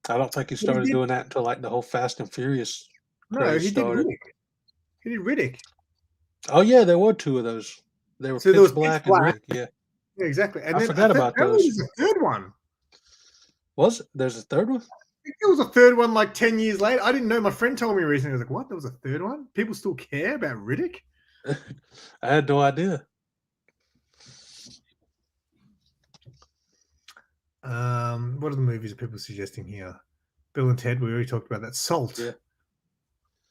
I don't think he started doing that until like the whole Fast and Furious. No, he started. did Riddick. He did Riddick. Oh yeah, there were 2 of those. They were Pitch Black and Riddick. Yeah. Yeah, exactly. And I forgot about those. There's a third one. Was it? There's a third one? I think there was a third one like 10 years later. I didn't know. My friend told me recently. I was like, what? There was a third one? People still care about Riddick? I had no idea. What are the movies that people are suggesting here? Bill and Ted, we already talked about that. Salt. Yeah.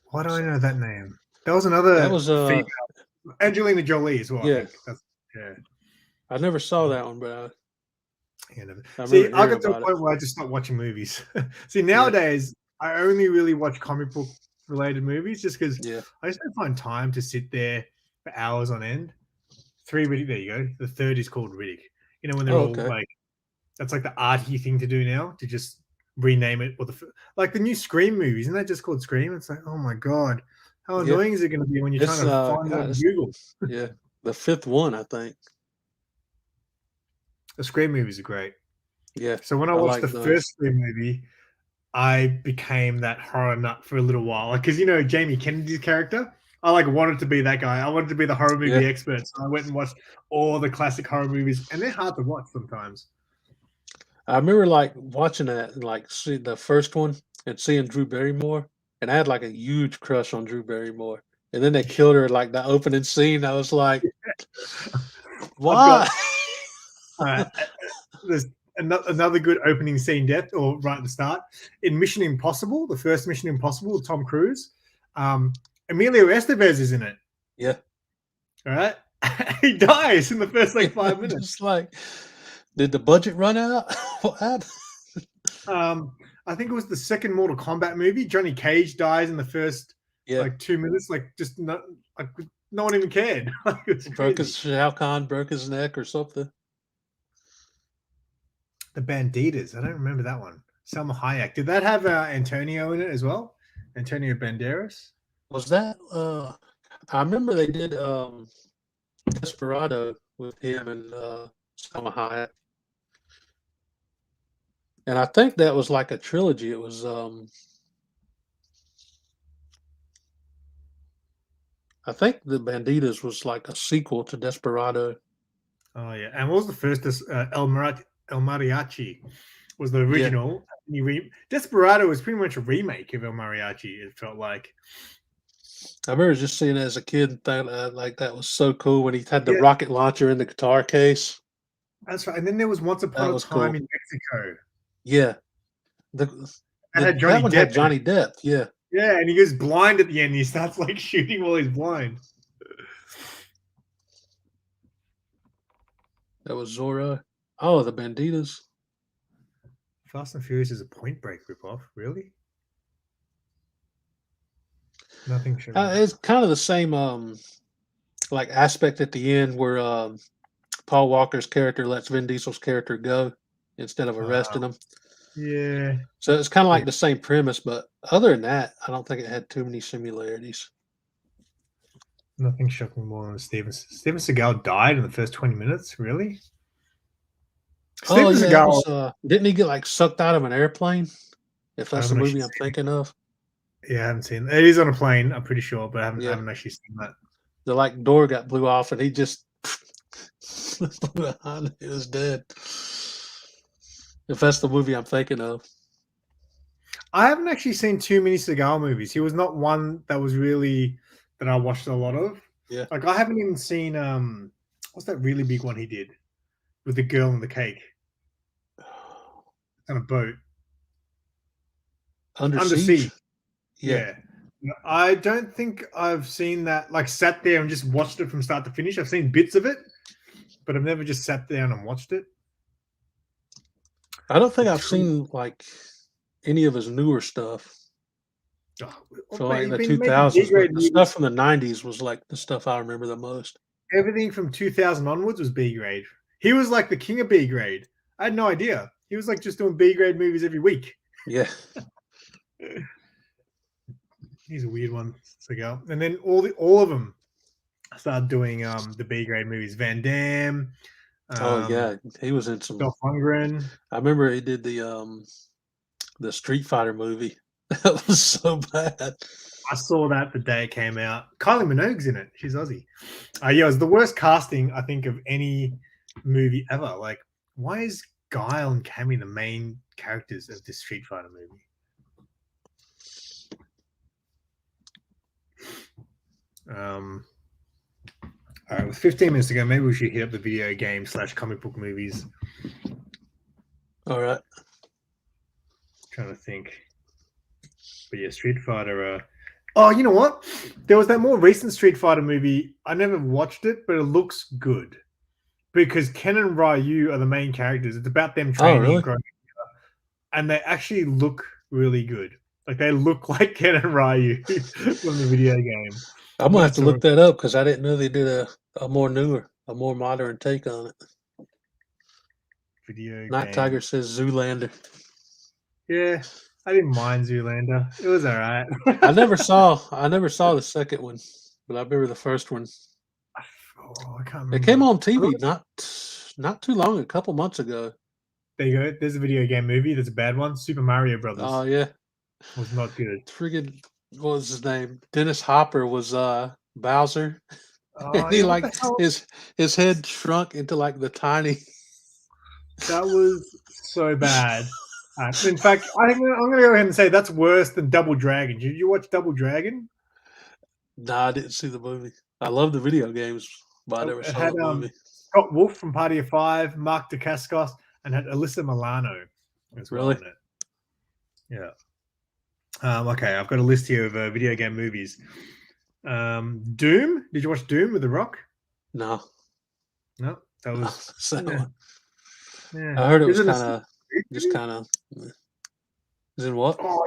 Why do I know that name? That was another female. Angelina Jolie as well. Yeah. Yeah. I never saw that one, but See, I got to a point where I just stopped watching movies. See, nowadays I only really watch comic book related movies just because I just don't find time to sit there for hours on end. 3 Riddick, there you go. The third is called Riddick. You know, when they're all like, that's like the arty thing to do now, to just rename it, or like the new Scream movies, isn't that just called Scream? It's like, oh my god, how annoying is it going to be when you're trying to find it on Google? Yeah, the 5th one, I think. The Scream movies are great. Yeah. So when I watched the first Scream movie, I became that horror nut for a little while. Because Jamie Kennedy's character, I wanted to be that guy. I wanted to be the horror movie expert. So I went and watched all the classic horror movies, and they're hard to watch sometimes. I remember watching that, see the first one and seeing Drew Barrymore, and I had a huge crush on Drew Barrymore. And then they killed her the opening scene. I was like, why? There's another good opening scene death, or right at the start in Mission Impossible, the first Mission Impossible with Tom Cruise. Emilio Estevez is in it. Yeah. All right. He dies in the first 5 minutes. Just did the budget run out? What happened? I think it was the second Mortal Kombat movie. Johnny Cage dies in the first 2 minutes. Just no one even cared. Shao Kahn broke his neck or something. The Banditas. I don't remember that one. Salma Hayek. Did that have Antonio in it as well? Antonio Banderas? Was that? I remember they did Desperado with him and Salma Hayek. And I think that was a trilogy. It was I think the Banditas was a sequel to Desperado. Oh yeah. And what was the first? El Mariachi was the original. Yeah. Desperado was pretty much a remake of El Mariachi. It felt like. I remember just seeing it as a kid and thought that was so cool when he had the rocket launcher in the guitar case. That's right. And then there was Once Upon a Time in Mexico. Yeah. That had Johnny Depp. Yeah. Yeah, and he goes blind at the end. He starts shooting while he's blind. That was Zorro. Oh, the Banditas. Fast and Furious is a Point Break ripoff. Really? Nothing sure. It's kind of the same aspect at the end where Paul Walker's character lets Vin Diesel's character go instead of arresting him. Yeah. So it's kind of the same premise, but other than that, I don't think it had too many similarities. Nothing shocking more than Steven Seagal died in the first 20 minutes. Really? Steven Seagal, didn't he get sucked out of an airplane? If that's the movie I'm thinking of. Yeah, I haven't seen it. It is on a plane, I'm pretty sure, but I haven't actually seen that. The door got blew off and he just blew behind. He was dead. If that's the movie I'm thinking of. I haven't actually seen too many Seagal movies. He was not one that was really that I watched a lot of. Yeah. I haven't even seen what's that really big one he did with the girl and the cake on a boat. Under Siege. Yeah. I don't think I've seen that, sat there and just watched it from start to finish. I've seen bits of it, but I've never just sat down and watched it. I don't think I've seen any of his newer stuff. So the 2000s, the stuff from the 90s was the stuff I remember the most. Everything from 2000 onwards was B grade. He was the king of B grade. I had no idea. He was just doing B grade movies every week. Yeah. He's a weird one, Seagal. And then all of them started doing the B grade movies. Van Damme. Oh yeah, he was in some. Dolph Lundgren. I remember he did the Street Fighter movie. That was so bad. I saw that the day it came out. Kylie Minogue's in it. She's Aussie. Yeah, it was the worst casting I think of any movie ever. Why is Guile and Cammy the main characters of this Street Fighter movie? All right, with 15 minutes to go, maybe we should hit up the video game / comic book movies. All right. Trying to think. But yeah, Street Fighter. Oh, you know what? There was that more recent Street Fighter movie. I never watched it, but it looks good. Because Ken and Ryu are the main characters. It's about them training and growing together. And they actually look really good. They look like Ken and Ryu from the video game. I'm gonna have to look that up because I didn't know they did a more newer, a more modern take on it. Video Night game. Tiger says Zoolander. Yeah, I didn't mind Zoolander. It was all right. I never saw the second one, but I remember the first one. Oh, I can't remember. It came on TV not too long, a couple months ago. There you go. There's a video game movie. There's a bad one. Super Mario Brothers Oh yeah, was not good. friggin' what was his name? Dennis Hopper was Bowser, Oh, and he yeah, what like the hell? his head shrunk into like the tiny. That was so bad. In fact, I'm going to go ahead and say that's worse than Double Dragon. Did you watch Double Dragon? Nah, I didn't see the movie. I love the video games, but I never It saw had the movie. Scott Wolf from Party of Five, Mark Dacascos, and had Alyssa Milano as well Really? in it. Yeah. Okay, I've got a list here of video game movies. Doom. Did you watch Doom with The Rock? No, No, that was. So, Yeah. I heard it was There's an kind of just movie? kind of. Is in what? Oh,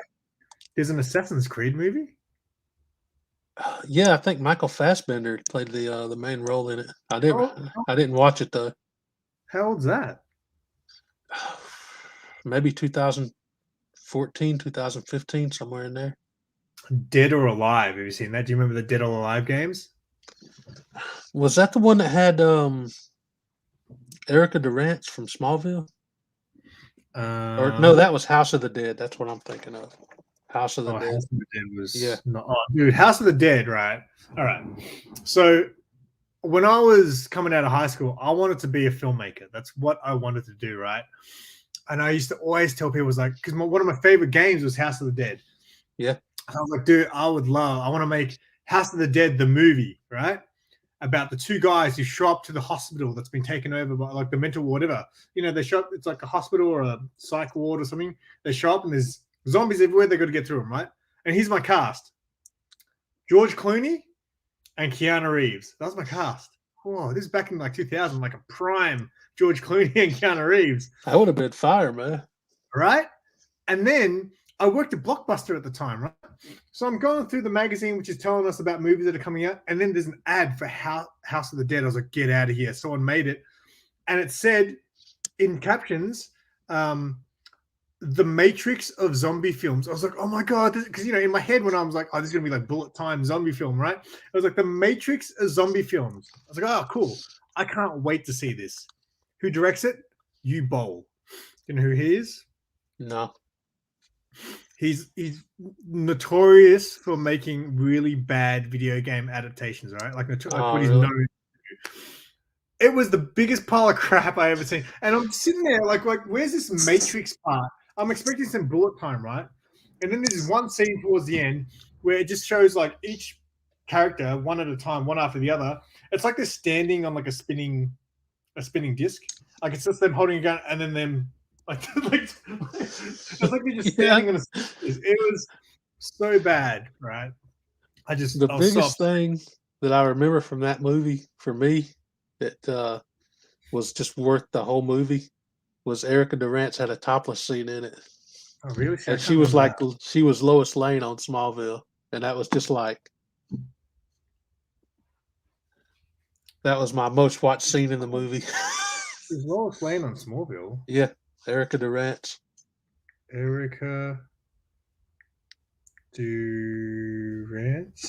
there's an Assassin's Creed movie. Yeah, I think Michael Fassbender played the main role in it. I didn't watch it though. How old's that? Maybe 2014, 2015, somewhere in there. Dead or Alive. Have you seen that? Do you remember the Dead or Alive games? Was that the one that had Erica Durant from Smallville? Or no, that was House of the Dead. That's what I'm thinking of. House of the Dead. House of the Dead was Yeah. not. Oh, dude, House of the Dead, right? All right. So when I was coming out of high school, I wanted to be a filmmaker. That's what I wanted to do, right? And I used to always tell people, was like, because one of my favorite games was House of the Dead. Yeah. And I was like, dude, I want to make House of the Dead the movie, right? About the two guys who show up to the hospital that's been taken over by like the mental whatever. You know, they show up, it's like a hospital or a psych ward or something. They show up and there's zombies everywhere. They got to get through them, right? And here's my cast: George Clooney and Keanu Reeves. That was my cast. Whoa, this is back in like 2000, like a prime George Clooney and Keanu Reeves. That would have been fire, man. Right? And then I worked at Blockbuster at the time, right? So I'm going through the magazine, which is telling us about movies that are coming out. And then there's an ad for House of the Dead. I was like, get out of here. Someone made it. And it said in captions, the Matrix of zombie films. I was like, oh my God. Because, you know, in my head when I was like, oh, this is going to be like bullet time zombie film, right? I was like, the Matrix of zombie films. I was like, oh, cool. I can't wait to see this. Who directs it? Yu Bowl. You know who he is? No. He's notorious for making really bad video game adaptations, right? Like what he's really? known to do. It was the biggest pile of crap I ever seen. And I'm sitting there like where's this Matrix part? I'm expecting some bullet time, right? And then there's one scene towards the end where it just shows like each character one at a time, one after the other. It's like they're standing on like a spinning disc. Like it's just them holding a gun and then them it's like they're just standing on a. It was so bad, right? The biggest thing that I remember from that movie for me that was just worth the whole movie was Erica Durant's had a topless scene in it. Oh, really? And she was like she was Lois Lane on Smallville, and that was just like that was my most watched scene in the movie. Is Lois Lane on Smallville? Yeah. Erica Durant. Erica Durant.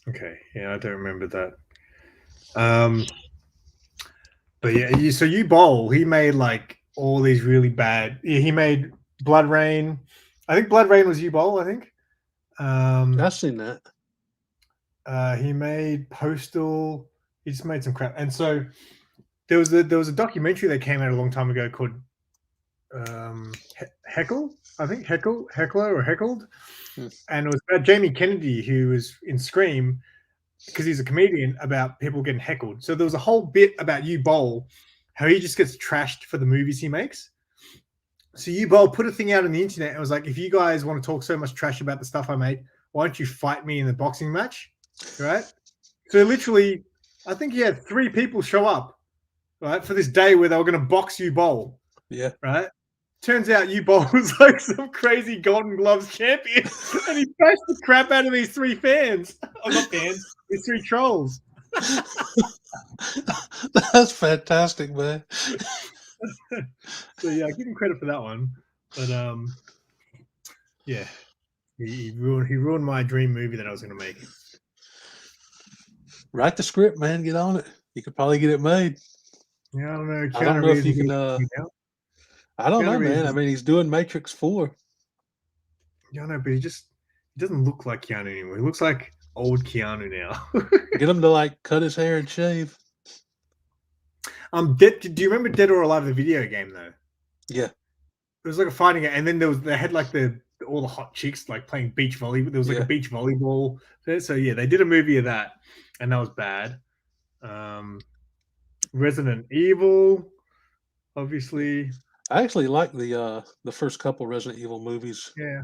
Okay, yeah, I don't remember that. But yeah, so Yu Bowl, he made like all these really bad. Yeah, he made Blood Rain. I think Blood Rain was Yu Bowl. I think. I've seen that. He made Postal. He just made some crap, and so. There was a documentary that came out a long time ago called Heckle, I think Heckler or Heckled, and it was about Jamie Kennedy, who was in Scream because he's a comedian, about people getting heckled. So there was a whole bit about Yu Bowl, how he just gets trashed for the movies he makes. So Yu Bowl put a thing out on the internet and was like, if you guys want to talk so much trash about the stuff I make, why don't you fight me in the boxing match, right? So literally, I think he had 3 people show up. Right, for this day where they were going to box Yu Bowl. Yeah. Right? Turns out Yu Bowl was like some crazy Golden Gloves champion. And he bashed the crap out of these 3 fans. Oh, not fans, these 3 trolls. That's fantastic, man. So yeah, I give him credit for that one. But yeah. He ruined my dream movie that I was going to make. Write the script, man. Get on it. You could probably get it made. Yeah, I don't know. I don't Keanu know if Reeves you is can. now. I don't know, Keanu Reeves man. I is, mean, he's doing Matrix 4. yeah, I know, but he doesn't look like Keanu anymore. He looks like old Keanu now. Get him to like cut his hair and shave. Do you remember Dead or Alive, the video game though? Yeah, It was like a fighting game, and then they had like all the hot chicks like playing beach volleyball. There was like yeah. a beach volleyball. So yeah, they did a movie of that, and that was bad. Resident Evil, obviously. I actually like the first couple Resident Evil movies. Yeah,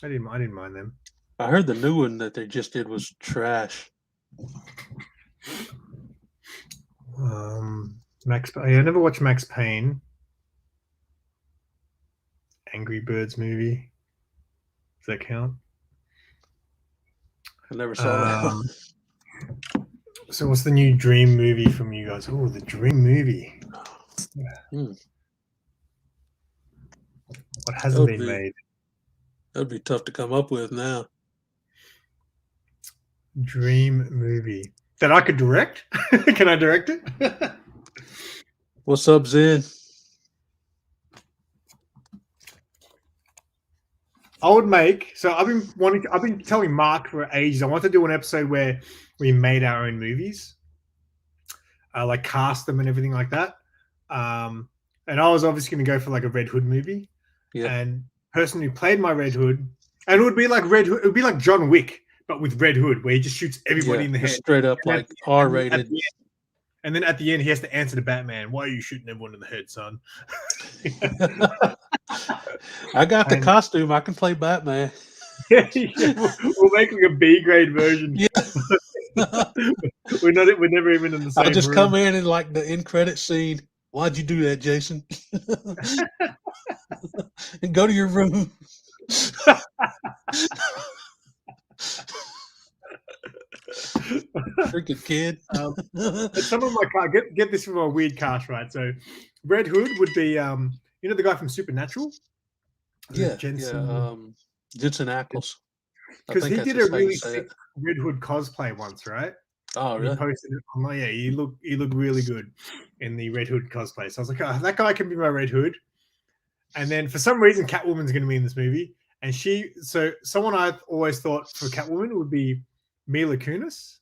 I didn't mind them. I heard the new one that they just did was trash. I never watched Max Payne. Angry Birds movie. Does that count? I never saw that one. So what's the new Dream movie from you guys? Oh, the Dream movie. Hmm. What hasn't been made? That'd be tough to come up with now. Dream movie that I could direct. Can I direct it? What's up, Zen? I would make. So I've been telling Mark for ages. I want to do an episode where we made our own movies, like cast them and everything like that. And I was obviously going to go for like a Red Hood movie. Yeah. And person who played my Red Hood, and it would be like Red Hood. It would be like John Wick, but with Red Hood, where he just shoots everybody in the head, straight up like R-rated. And then at the end, he has to answer to Batman, "Why are you shooting everyone in the head, son?" I got the costume. I can play Batman. Yeah, we'll make like a B-grade version. Yeah. We're never even in the same I'll just room. come in and like the end credit scene. Why'd you do that, Jason? And go to your room. Freaking kid. Some of my get this from a weird cast, right? So Red Hood would be you know the guy from Supernatural? Jensen Ackles. Because he did a really sick Red Hood cosplay once, right? Oh, really? He posted it. I'm like, yeah, he looked really good in the Red Hood cosplay. So I was like, oh, that guy can be my Red Hood. And then for some reason, Catwoman's going to be in this movie. And someone I always thought for Catwoman would be Mila Kunis.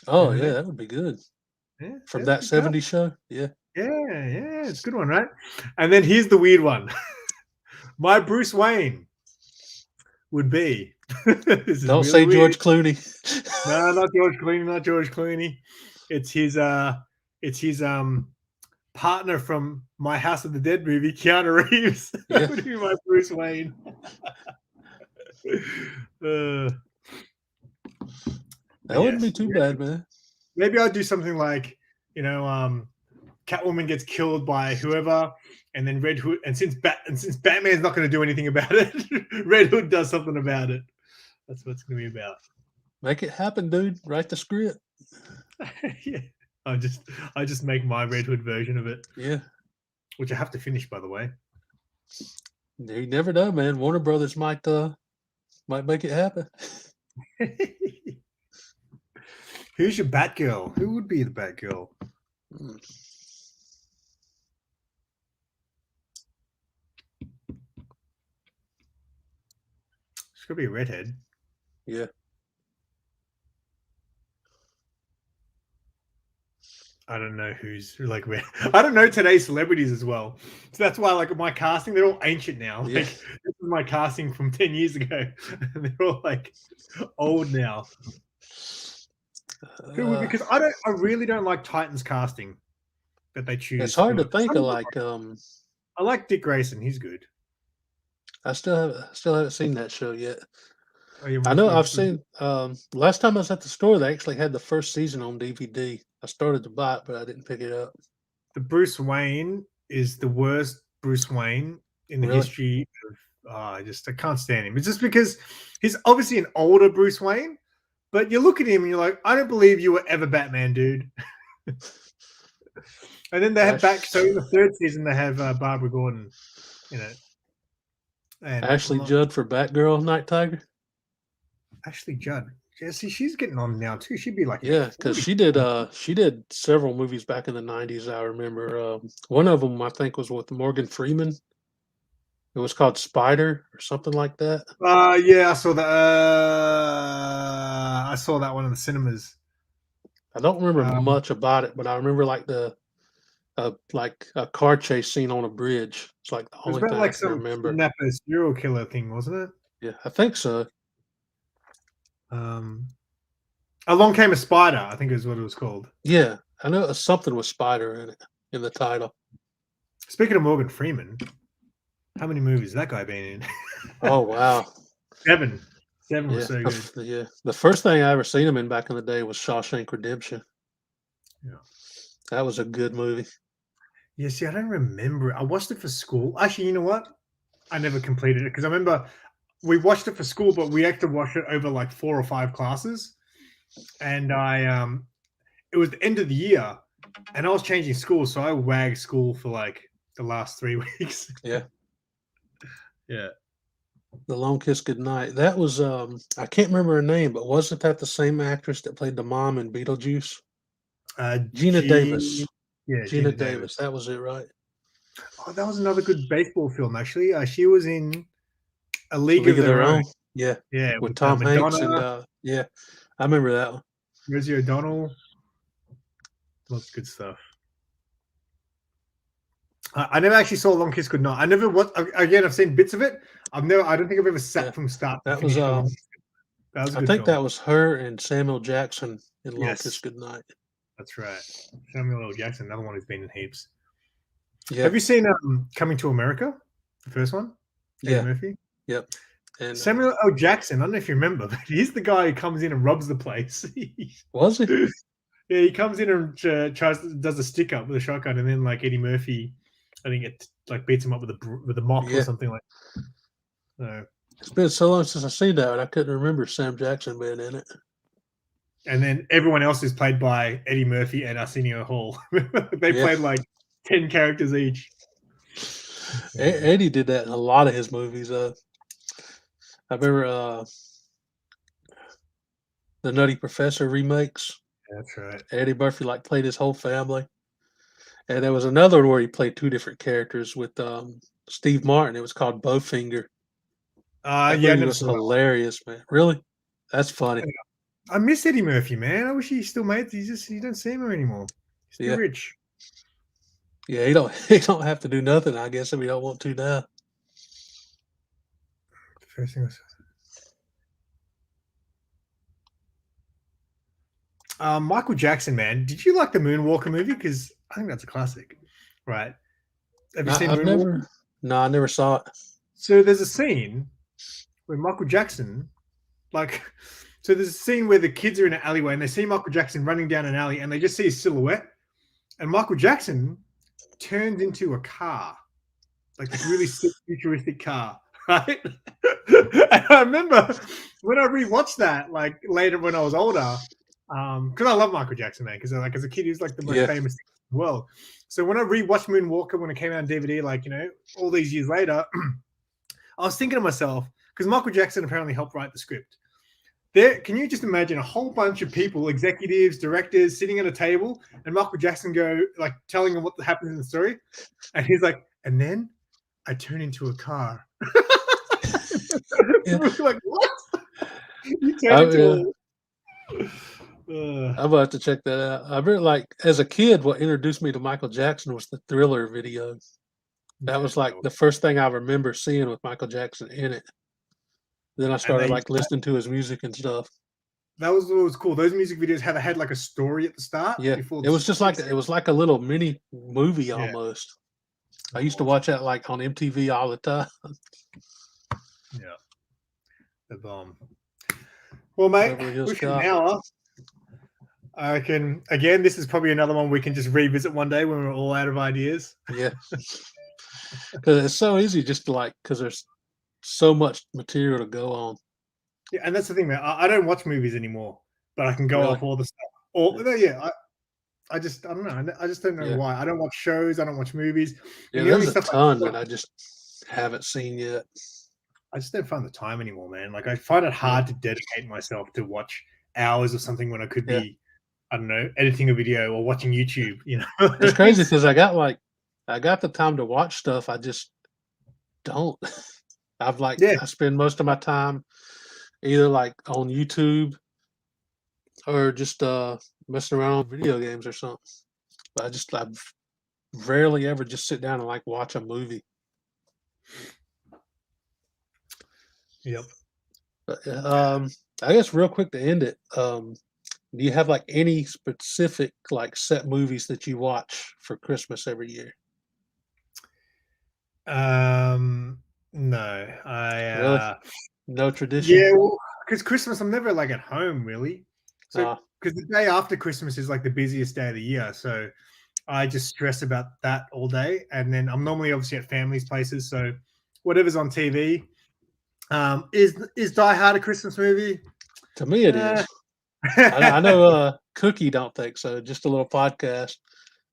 Oh, yeah, that would be good. Yeah, from that 70s show. Yeah. Yeah, it's a good one, right? And then here's the weird one. My Bruce Wayne would be. Don't say George Clooney. No, not George Clooney. Not George Clooney. It's his partner from My House of the Dead movie, Keanu Reeves. Yeah. That would be my Bruce Wayne. That wouldn't be too bad, man. Maybe I'll do something like, Catwoman gets killed by whoever, and then Red Hood, and since Batman's not going to do anything about it, Red Hood does something about it. That's what it's going to be about. Make it happen, dude. Write the script. Yeah, I just make my Red Hood version of it. Yeah, which I have to finish, by the way. You never know, man. Warner Brothers might make it happen. Who's your Batgirl? Who would be the Batgirl? She's got to be a redhead. Yeah. I don't know who's like where. I don't know today's celebrities as well. So that's why, like, my casting, they're all ancient now. Yeah. Like, this is my casting from 10 years ago. They're all like old now. Because I really don't like Titans casting that they choose. It's hard to think of like. I like Dick Grayson. He's good. I still haven't seen that show yet. Oh, yeah, I know I've seen. Last time I was at the store, they actually had the first season on DVD. I started to buy it, but I didn't pick it up. The Bruce Wayne is the worst Bruce Wayne in the history of. I can't stand him. It's just because he's obviously an older Bruce Wayne, but you look at him and you're like, I don't believe you were ever Batman, dude. And then they have so in the third season they have Barbara Gordon in it. And Ashley Judd for Batgirl, Night Tiger. Ashley Judd. Yeah, see, she's getting on now too. She'd be like, Yeah, because she did several movies back in the '90s. I remember one of them I think was with Morgan Freeman. It was called Spider or something like that. Yeah, I saw that. I saw that one in the cinemas. I don't remember Um, much about it, but I remember like a car chase scene on a bridge. It's like the it was only about thing I like can some remember. kidnapper serial killer thing, wasn't it? Yeah, I think so. Along Came a Spider, I think is what it was called. Yeah, I know it was something with Spider in it in the title. Speaking of Morgan Freeman, how many movies has that guy been in? Oh wow. 7. 7 Yeah, was so good. yeah. The first thing I ever seen him in back in the day was Shawshank Redemption. Yeah. That was a good movie. Yeah, see, I don't remember it. I watched it for school. Actually, you know what? I never completed it because I remember we watched it for school, but we had to watch it over like 4 or 5 classes. And it was the end of the year and I was changing school, so I wagged school for like the last 3 weeks. Yeah. Yeah. The Long Kiss Goodnight. That was I can't remember her name, but wasn't that the same actress that played the mom in Beetlejuice? Gina Davis. Yeah, Gina Davis. That was it, right? Oh, that was another good baseball film, actually. She was in A League, League of of Their Their Own. Own. Yeah. Yeah, With with Tom Hanks and Madonna, yeah, I remember that one. Rosie O'Donnell. Lots of good stuff. I never actually saw Long Kiss Goodnight. I never watched. Again, I've seen bits of it. I don't think I've ever sat from start to That was finish. That was a I good think film. that was her and Samuel Jackson in Long Yes. Kiss Goodnight. That's right. Samuel L. Jackson, another one who's been in heaps. Yeah. Have you seen Coming to America? The first one? Eddie Yeah. Murphy? Yep. And Samuel L. Jackson, I don't know if you remember, but he's the guy who comes in and robs the place. was he? Yeah, he comes in and does a stick up with a shotgun, and then like Eddie Murphy, I think it like beats him up with a mop or something like that. So, it's been so long since I seen that, and I couldn't remember Sam Jackson being in it. and then everyone else is played by Eddie Murphy and Arsenio Hall. They played like 10 characters each. Eddie did that in a lot of his movies. I remember the Nutty Professor remakes. That's right. Eddie Murphy like played his whole family, and there was another one where he played 2 different characters with Steve Martin. It was called Bowfinger. That movie was hilarious, man. Really, that's funny. I miss Eddie Murphy, man. I wish he still made. You don't see him anymore. He's too rich. Yeah, he don't have to do nothing, I guess, if he don't want to now. The first thing was Michael Jackson, man. Did you like the Moonwalker movie? Because I think that's a classic, right? Have you seen Moonwalker? No, I never saw it. So there's a scene where Michael Jackson, so there's a scene where the kids are in an alleyway and they see Michael Jackson running down an alley and they just see his silhouette, and Michael Jackson turns into a car, like this really sick, futuristic car, right? And I remember when I rewatched that, like later when I was older, because I love Michael Jackson, man. Because like as a kid, he was like the most famous thing in the world. So when I rewatched Moonwalker when it came out on DVD, like all these years later, I was thinking to myself, because Michael Jackson apparently helped write the script. Can you just imagine a whole bunch of people, executives, directors, sitting at a table, and Michael Jackson telling them what happens in the story, and he's like, and then I turn into a car. Like, what? You turn into I'm about to have to check that out. I remember, as a kid, what introduced me to Michael Jackson was the Thriller video. That was like the first thing I remember seeing with Michael Jackson in it. Then I started listening to his music and stuff. That was what was cool. Those music videos had a story at the start. Yeah, it was just like a little mini movie almost. I used to watch that on MTV all the time. Yeah, the bomb. Well, mate, pushing an hour. I reckon again. This is probably another one we can just revisit one day when we're all out of ideas. Yeah, because it's so easy just to because there's so much material to go on. Yeah, and that's the thing, man. I don't watch movies anymore, but I can go off all the stuff. I don't know. I just don't know why. I don't watch shows. I don't watch movies. Yeah, there's a ton that I just haven't seen yet. I just don't find the time anymore, man. Like I find it hard to dedicate myself to watch hours of something when I could be, I don't know, editing a video or watching YouTube. You know, It's crazy because I got the time to watch stuff. I just don't. I spend most of my time either like on YouTube or just messing around with video games or something. But I rarely ever just sit down and like watch a movie. Yep. But, I guess real quick to end it, do you have like any specific like set movies that you watch for Christmas every year? No, Really? No tradition? yeah, well, because Christmas, I'm never like at home really. So because the day after Christmas is like the busiest day of the year, so I just stress about that all day, and then I'm normally obviously at families' places, so whatever's on TV. Is Die Hard a Christmas movie? To me, it is. I know Cookie don't think so. Just a little podcast.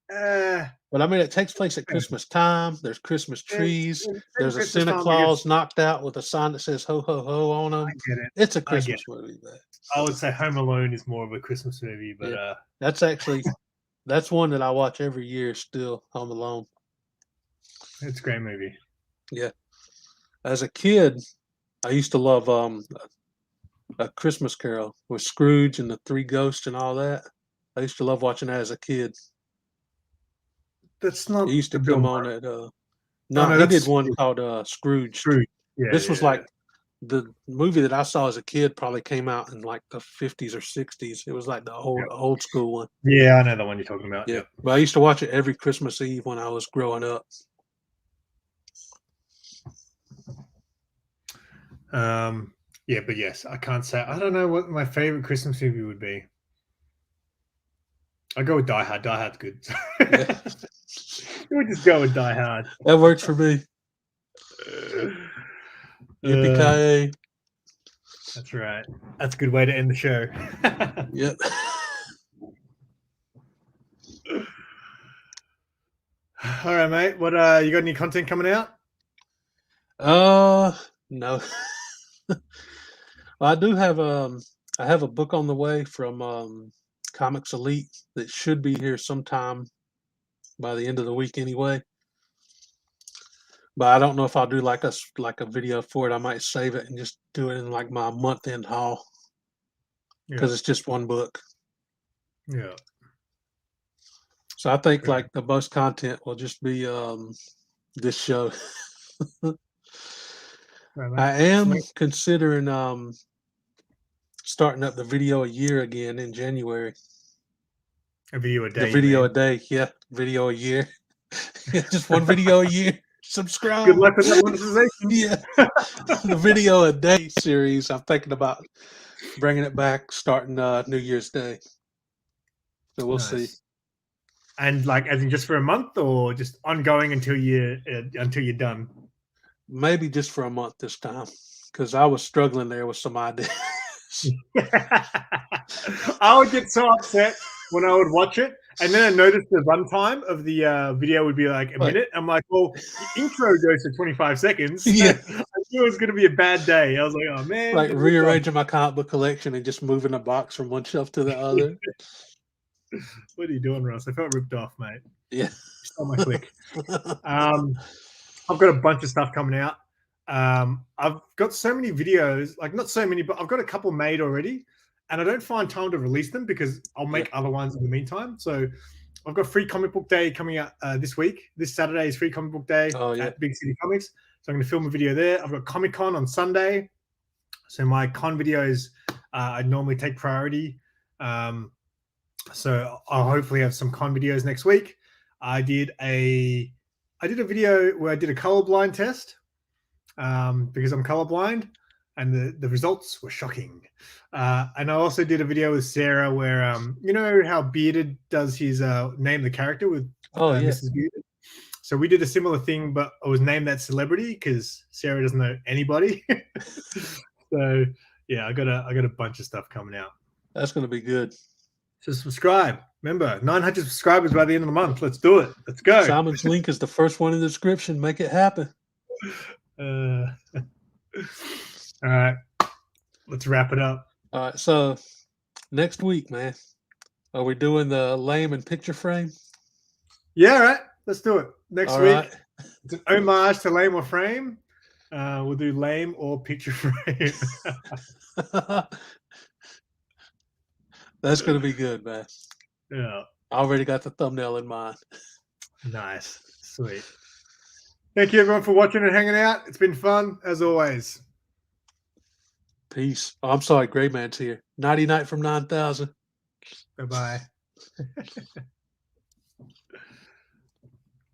But I mean, it takes place at Christmas time. There's Christmas trees. There's a Santa Claus knocked out with a sign that says "Ho Ho Ho" on him. I get it. It's a Christmas movie. Man. I would say Home Alone is more of a Christmas movie, but that's one that I watch every year. Still, Home Alone. It's a great movie. Yeah. As a kid, I used to love A Christmas Carol with Scrooge and the Three Ghosts and all that. I used to love watching that as a kid. That's not. He used to come on at. He did one called Scrooge. Yeah, this was like the movie that I saw as a kid. Probably came out in like the 50s or 60s. It was like the old school one. Yeah, I know the one you're talking about. Yeah, but I used to watch it every Christmas Eve when I was growing up. Yeah, but yes, I can't say. I don't know what my favorite Christmas movie would be. I go with Die Hard. Die Hard's good. Yeah. We just go with Die Hard. That works for me. Yippee-ki-yay. That's right. That's a good way to end the show. Yep. All right, mate. What you got any content coming out? No. I do have I have a book on the way from Comics Elite that should be here sometime by the end of the week anyway. But I don't know if I'll do like a video for it. I might save it and just do it in like my month-end haul because it's just one book. Yeah. So I think like the most content will just be this show. I am considering starting up the video a year again in January. A video a day. The video a day, yeah. Video a year. Just one video a year. Subscribe. Good luck with that monetization. Yeah. The video a day series. I'm thinking about bringing it back starting New Year's Day. So we'll see. And like, as in just for a month, or just ongoing until you're done? Maybe just for a month this time, because I was struggling there with some ideas. I would get so upset when I would watch it, and then I noticed the runtime of the video would be like a minute. I'm like, well, the intro goes for 25 seconds. Yeah. I knew it was going to be a bad day. I was like, oh man. Like rearranging my comic book collection and just moving a box from one shelf to the other. What are you doing, Russ? I felt ripped off, mate. Yeah. Stole my click. I've got a bunch of stuff coming out. I've got so many videos, like not so many, but I've got a couple made already, and I don't find time to release them because I'll make other ones in the meantime. So I've got Free Comic Book Day coming out this week. This Saturday is Free Comic Book Day at Big City Comics. So I'm going to film a video there. I've got Comic Con on Sunday. So my con videos, I normally take priority. So I'll hopefully have some con videos next week. I did a video where I did a colorblind test because I'm colorblind, and the results were shocking. And I also did a video with Sarah where you know how Bearded does his name the character with Mrs. Bearded. So we did a similar thing, but I was named that celebrity because Sarah doesn't know anybody. So yeah, I got a bunch of stuff coming out. That's going to be good. So subscribe. Remember, 900 subscribers by the end of the month. Let's do it. Let's go. Simon's link is the first one in the description. Make it happen. All right. Let's wrap it up. All right, so next week, man, are we doing the lame and picture frame? Yeah, all right. Let's do it. Next All week, right. it's an homage to Lame or Frame. We'll do Lame or Picture Frame. That's gonna be good, man. Yeah. I already got the thumbnail in mind. Nice. Sweet. Thank you, everyone, for watching and hanging out. It's been fun, as always. Peace. Oh, I'm sorry, Gray Man's here. Nighty night from 9,000. Bye-bye.